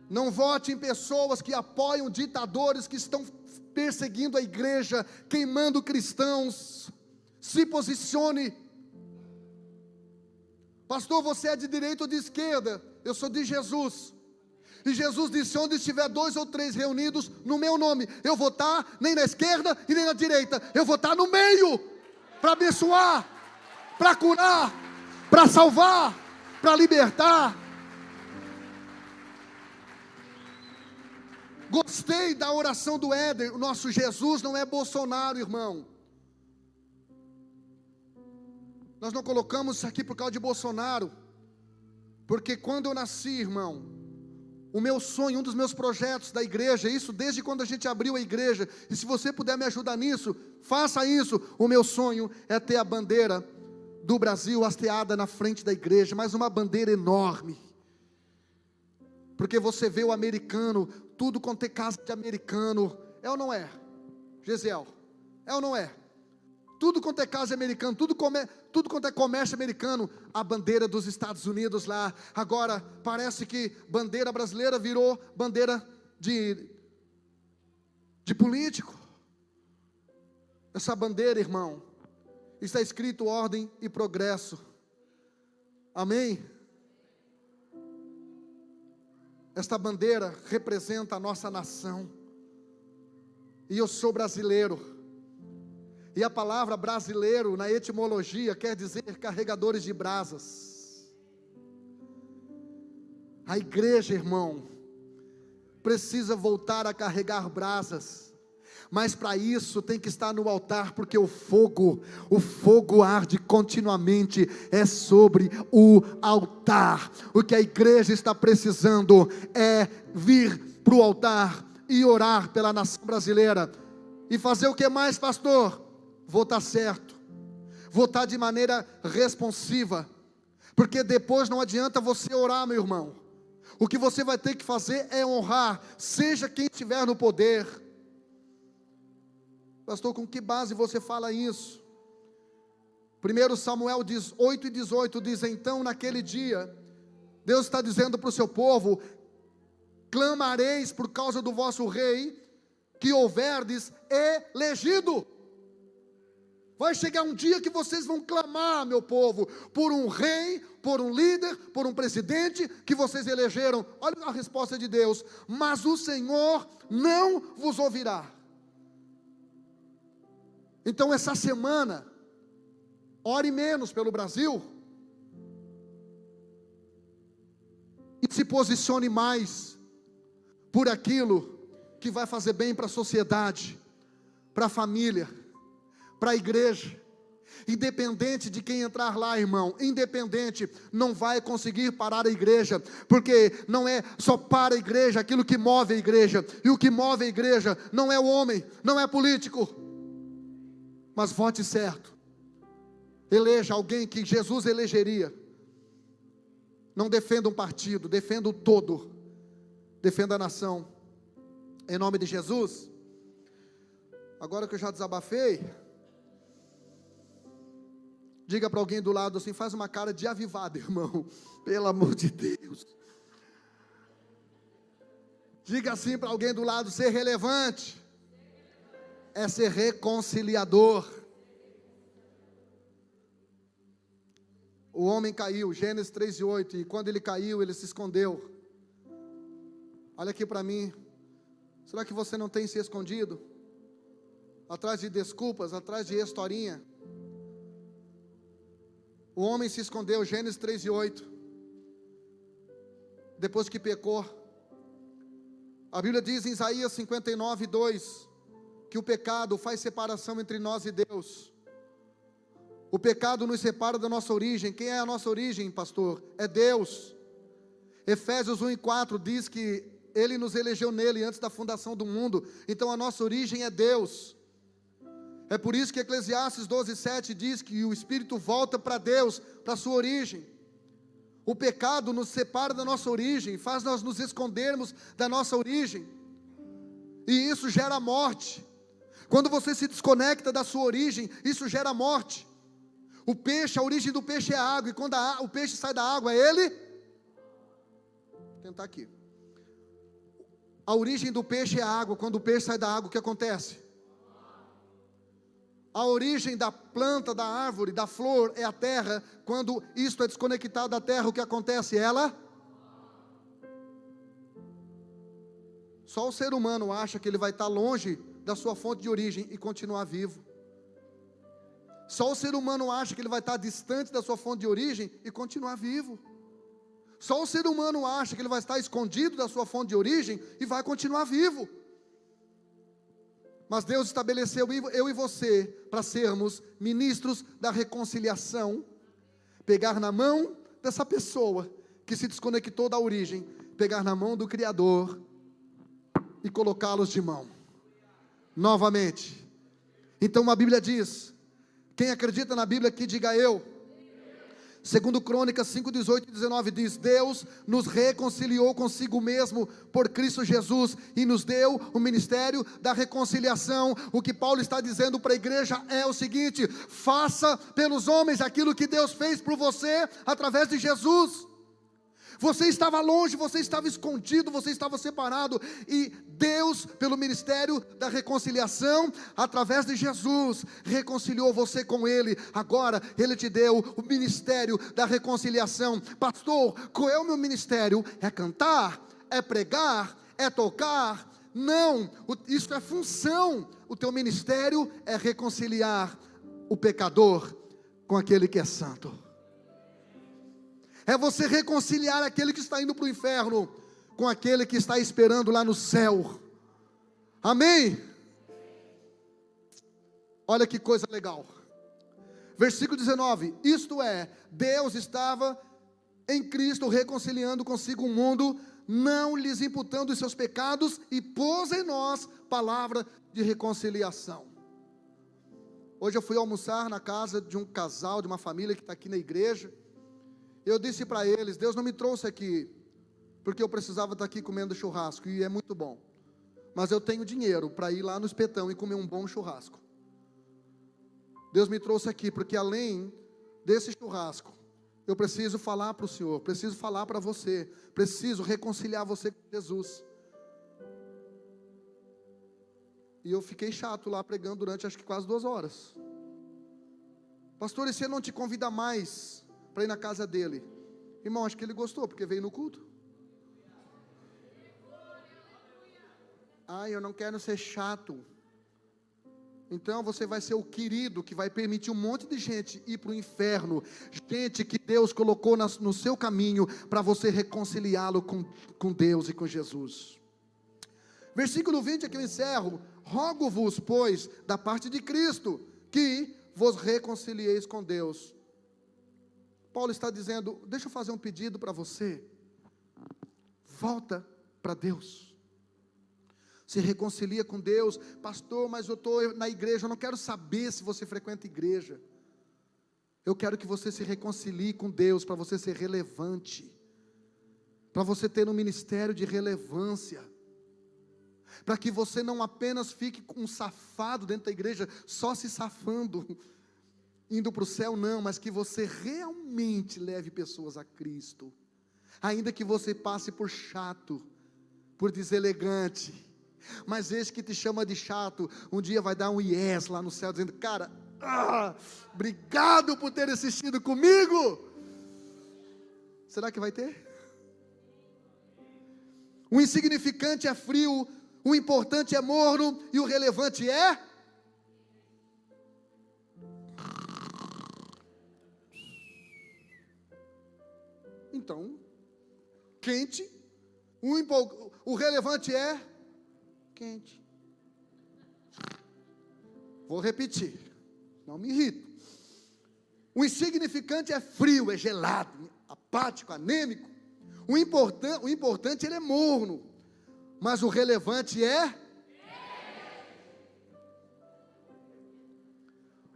Não vote em pessoas que apoiam ditadores que estão perseguindo a igreja, queimando cristãos. Se posicione. Pastor, você é de direita ou de esquerda? Eu sou de Jesus. E Jesus disse, onde estiver 2 ou 3 reunidos no meu nome, eu vou estar nem na esquerda e nem na direita, eu vou estar no meio, para abençoar, para curar, para salvar, para libertar. Gostei da oração do Éder. O nosso Jesus não é Bolsonaro, irmão. Nós não colocamos isso aqui por causa de Bolsonaro, porque quando eu nasci, irmão, o meu sonho, um dos meus projetos da igreja, isso desde quando a gente abriu a igreja, e se você puder me ajudar nisso, faça isso. O meu sonho é ter a bandeira do Brasil hasteada na frente da igreja, mas uma bandeira enorme, porque você vê o americano, tudo quanto é casa de americano, é ou não é, Gesiel? É ou não é? Tudo quanto é casa americano, tudo quanto é comércio americano, a bandeira dos Estados Unidos lá. Agora, parece que bandeira brasileira virou bandeira de político. Essa bandeira, irmão, está escrito ordem e progresso. Amém? Esta bandeira representa a nossa nação. E eu sou brasileiro. E a palavra brasileiro, na etimologia, quer dizer carregadores de brasas. A igreja, irmão, precisa voltar a carregar brasas. Mas para isso tem que estar no altar, porque o fogo arde continuamente, é sobre o altar. O que a igreja está precisando é vir para o altar e orar pela nação brasileira. E fazer o que mais, pastor? Votar certo, votar de maneira responsiva, porque depois não adianta você orar, meu irmão. O que você vai ter que fazer é honrar, seja quem estiver no poder. Pastor, com que base você fala isso? 1 Samuel 8:18 diz, então naquele dia, Deus está dizendo para o seu povo, clamareis por causa do vosso rei, que houverdes elegido. Vai chegar um dia que vocês vão clamar, meu povo, por um rei, por um líder, por um presidente que vocês elegeram. Olha a resposta de Deus: mas o Senhor não vos ouvirá. Então essa semana, ore menos pelo Brasil e se posicione mais por aquilo que vai fazer bem para a sociedade, para a família, para a igreja. Independente de quem entrar lá, irmão, independente, não vai conseguir parar a igreja, porque não é só para a igreja aquilo que move a igreja, e o que move a igreja não é o homem, não é político, mas vote certo, eleja alguém que Jesus elegeria. Não defenda um partido, defenda o todo, defenda a nação, em nome de Jesus. Agora que eu já desabafei, diga para alguém do lado assim, faz uma cara de avivado, irmão, pelo amor de Deus. Diga assim para alguém do lado: ser relevante é ser reconciliador. O homem caiu, Gênesis 3:8, e quando ele caiu, ele se escondeu. Olha aqui para mim, será que você não tem se escondido? Atrás de desculpas, atrás de historinha. O homem se escondeu, Gênesis 3:8, depois que pecou. A Bíblia diz em Isaías 59:2, que o pecado faz separação entre nós e Deus. O pecado nos separa da nossa origem. Quem é a nossa origem, pastor? É Deus. Efésios 1:4 diz que Ele nos elegeu nele antes da fundação do mundo. Então a nossa origem é Deus. É por isso que Eclesiastes 12:7 diz que o Espírito volta para Deus, para a sua origem. O pecado nos separa da nossa origem, faz nós nos escondermos da nossa origem, e isso gera morte. Quando você se desconecta da sua origem, isso gera morte. O peixe, a origem do peixe é a água, e quando o peixe sai da água, ele... Vou tentar aqui. A origem do peixe é a água. Quando o peixe sai da água, o que acontece? A origem da planta, da árvore, da flor é a terra. Quando isto é desconectado da terra, o que acontece? Ela... Só o ser humano acha que ele vai estar longe da sua fonte de origem e continuar vivo. Só o ser humano acha que ele vai estar distante da sua fonte de origem e continuar vivo. Só o ser humano acha que ele vai estar escondido da sua fonte de origem e vai continuar vivo. Mas Deus estabeleceu eu e você para sermos ministros da reconciliação. Pegar na mão dessa pessoa que se desconectou da origem, pegar na mão do Criador e colocá-los de mão novamente. Então a Bíblia diz, quem acredita na Bíblia aqui, diga eu. Segundo Crônicas 5:18 e 19 diz: Deus nos reconciliou consigo mesmo por Cristo Jesus e nos deu o ministério da reconciliação. O que Paulo está dizendo para a igreja é o seguinte: faça pelos homens aquilo que Deus fez por você através de Jesus. Você estava longe, você estava escondido, você estava separado, e Deus, pelo ministério da reconciliação, através de Jesus, reconciliou você com Ele. Agora Ele te deu o ministério da reconciliação. Pastor, qual é o meu ministério? É cantar? É pregar? É tocar? Não, isso é função. O teu ministério é reconciliar o pecador com aquele que é santo. É você reconciliar aquele que está indo para o inferno com aquele que está esperando lá no céu. Amém? Olha que coisa legal. Versículo 19. Isto é, Deus estava em Cristo reconciliando consigo o mundo, não lhes imputando os seus pecados, e pôs em nós palavra de reconciliação. Hoje eu fui almoçar na casa de um casal, de uma família que está aqui na igreja. Eu disse para eles: Deus não me trouxe aqui porque eu precisava estar aqui comendo churrasco, e é muito bom, mas eu tenho dinheiro para ir lá no Espetão e comer um bom churrasco. Deus me trouxe aqui porque além desse churrasco, eu preciso falar para o Senhor, preciso falar para você, preciso reconciliar você com Jesus. E eu fiquei chato lá pregando durante acho que quase 2 horas. Pastor, e se ele não te convida mais para ir na casa dele? Irmão, acho que ele gostou, porque veio no culto. Eu não quero ser chato. Então você vai ser o querido que vai permitir um monte de gente ir para o inferno. Gente que Deus colocou no seu caminho para você reconciliá-lo com Deus e com Jesus. Versículo 20 aqui eu encerro. Rogo-vos, pois, da parte de Cristo, que vos reconcilieis com Deus. Paulo está dizendo, deixa eu fazer um pedido para você. Volta para Deus. Se reconcilia com Deus. Pastor, mas eu estou na igreja, eu não quero saber se você frequenta igreja. Eu quero que você se reconcilie com Deus, para você ser relevante, para você ter um ministério de relevância, para que você não apenas fique um safado dentro da igreja, só se safando, indo para o céu, não, mas que você realmente leve pessoas a Cristo, ainda que você passe por chato, por deselegante, mas esse que te chama de chato, um dia vai dar um yes lá no céu, dizendo, cara, obrigado por ter assistido comigo. Será que vai ter? O insignificante é frio, o importante é morno, e o relevante é? Então, quente, o relevante é? Quente. Vou repetir, não me irrito. O insignificante é frio, é gelado, apático, anêmico. O importante ele é morno, mas o relevante é?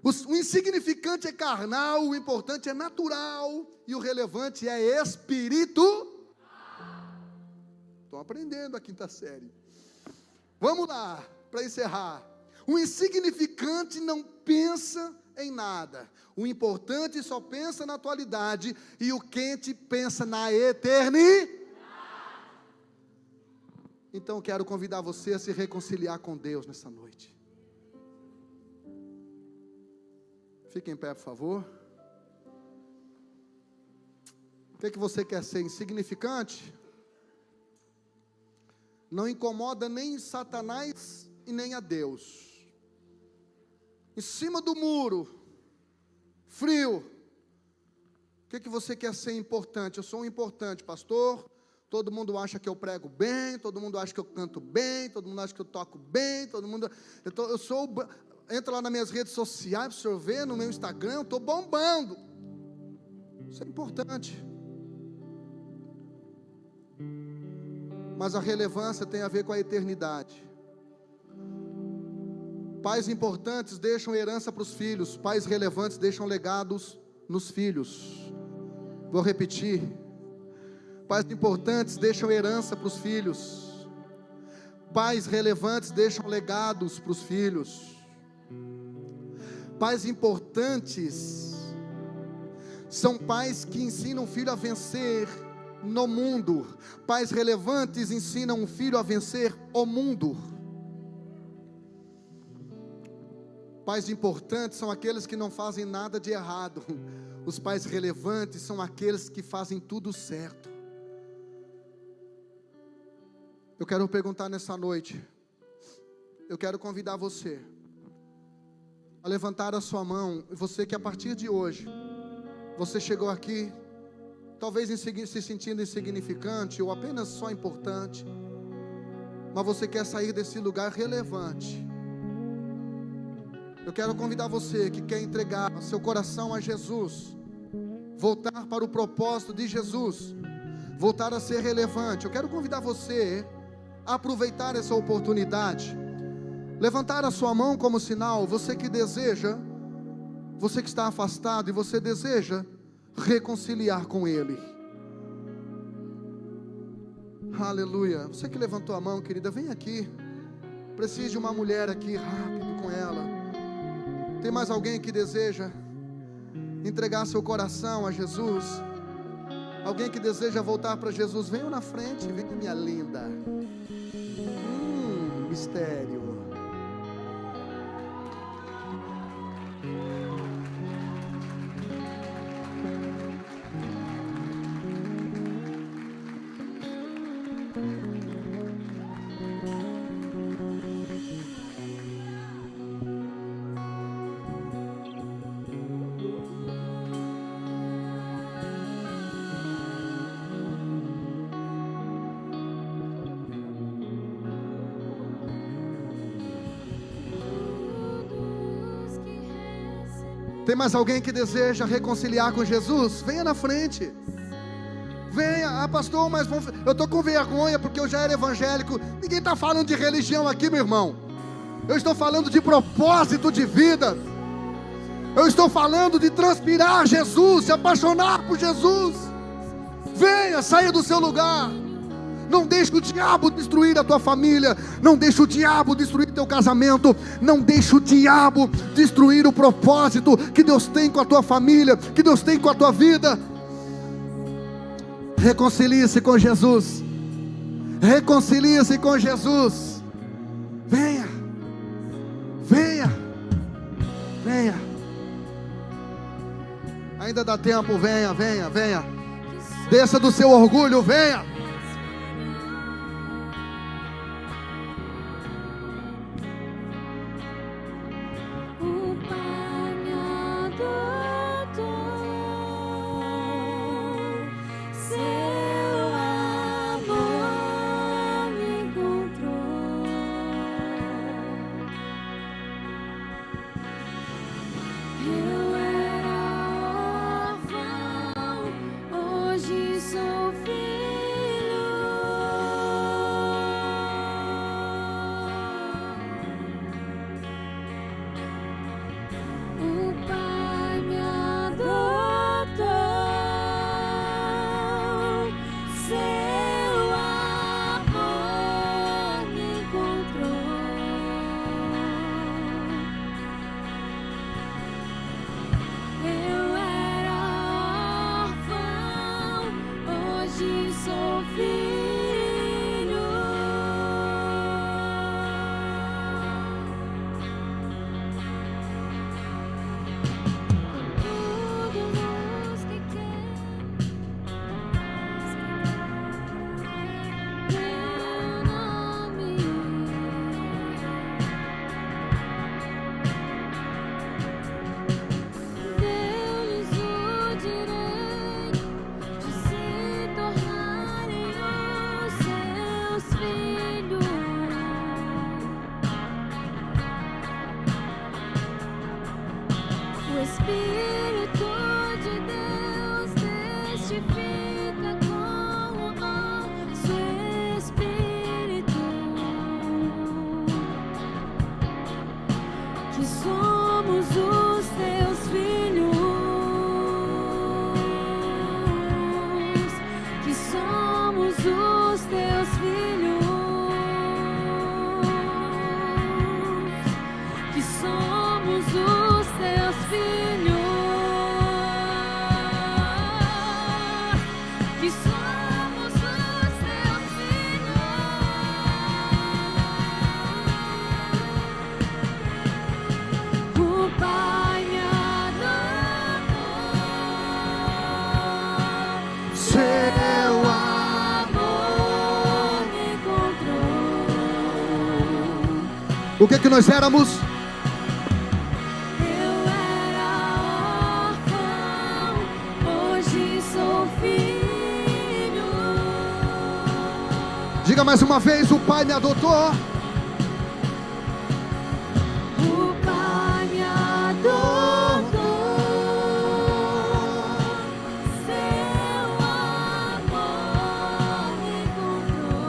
O insignificante é carnal, o importante é natural, e o relevante é espiritual. Estou aprendendo a 5ª série. Vamos lá, para encerrar. O insignificante não pensa em nada. O importante só pensa na atualidade, e o quente pensa na eternidade. Então quero convidar você a se reconciliar com Deus nessa noite. Fique em pé, por favor. O que você quer ser? Insignificante? Não incomoda nem Satanás e nem a Deus. Em cima do muro, frio. O que você quer ser importante? Eu sou um importante, pastor. Todo mundo acha que eu prego bem, todo mundo acha que eu canto bem, todo mundo acha que eu toco bem, todo mundo. Entra lá nas minhas redes sociais para o senhor ver, no meu Instagram, eu estou bombando. Isso é importante. Mas a relevância tem a ver com a eternidade. Pais importantes deixam herança para os filhos, pais relevantes deixam legados nos filhos. Vou repetir. Pais importantes deixam herança para os filhos, pais relevantes deixam legados para os filhos. Pais importantes são pais que ensinam o filho a vencer no mundo. Pais relevantes ensinam o filho a vencer o mundo. Pais importantes são aqueles que não fazem nada de errado. Os pais relevantes são aqueles que fazem tudo certo. Eu quero perguntar nessa noite, eu quero convidar você a levantar a sua mão, você que a partir de hoje, você chegou aqui, talvez se sentindo insignificante, ou apenas só importante, mas você quer sair desse lugar relevante. Eu quero convidar você que quer entregar seu coração a Jesus, voltar para o propósito de Jesus, voltar a ser relevante. Eu quero convidar você a aproveitar essa oportunidade, levantar a sua mão como sinal, você que deseja, você que está afastado e você deseja reconciliar com Ele. Aleluia. Você que levantou a mão, querida, vem aqui. Preciso de uma mulher aqui, rápido com ela. Tem mais alguém que deseja entregar seu coração a Jesus? Alguém que deseja voltar para Jesus? Venha na frente, venha, minha linda. Mistério. Tem mais alguém que deseja reconciliar com Jesus? Venha na frente. Venha, pastor, mas eu estou com vergonha porque eu já era evangélico. Ninguém está falando de religião aqui, meu irmão. Eu estou falando de propósito de vida. Eu estou falando de transpirar Jesus, se apaixonar por Jesus. Venha, saia do seu lugar. Não deixe o diabo destruir a tua família. Não deixe o diabo destruir teu casamento. Não deixe o diabo destruir o propósito que Deus tem com a tua família, que Deus tem com a tua vida. Reconcilie-se com Jesus. Reconcilie-se com Jesus. Venha. Venha. Venha. Ainda dá tempo, venha, venha, venha. Desça do seu orgulho, venha. O que nós éramos? Eu era órfão, hoje sou filho. Diga mais uma vez: o Pai me adotou. O Pai me adotou. Seu amor me encontrou.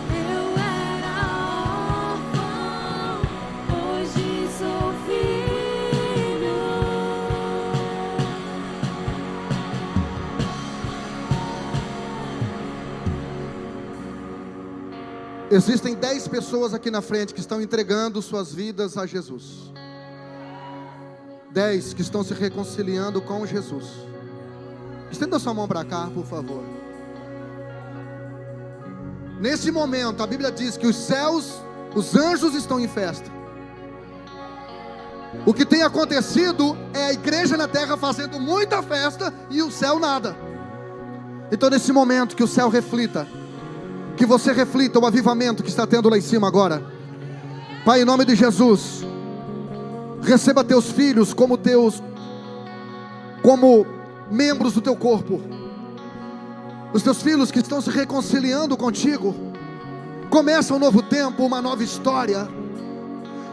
Eu era órfão, hoje sou filho. Existem 10 pessoas aqui na frente que estão entregando suas vidas a Jesus. 10 que estão se reconciliando com Jesus. Estenda sua mão para cá, por favor. Nesse momento, a Bíblia diz que os céus, os anjos estão em festa. O que tem acontecido é a igreja na terra fazendo muita festa e o céu nada. Então, nesse momento, que o céu reflita, que você reflita o avivamento que está tendo lá em cima agora. Pai, em nome de Jesus, receba teus filhos como membros do teu corpo. Os teus filhos que estão se reconciliando contigo. Começa um novo tempo, uma nova história.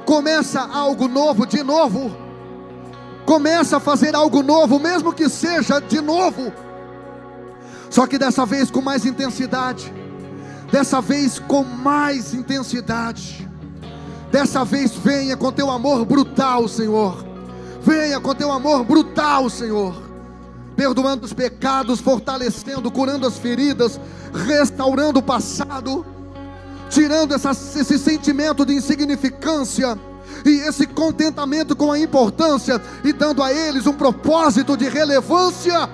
Começa algo novo de novo. Começa a fazer algo novo, mesmo que seja de novo. Só que dessa vez com mais intensidade. Dessa vez com mais intensidade. Dessa vez venha com teu amor brutal, Senhor. Venha com teu amor brutal, Senhor. Perdoando os pecados, fortalecendo, curando as feridas, restaurando o passado, tirando esse sentimento de insignificância e esse contentamento com a importância, e dando a eles um propósito de relevância.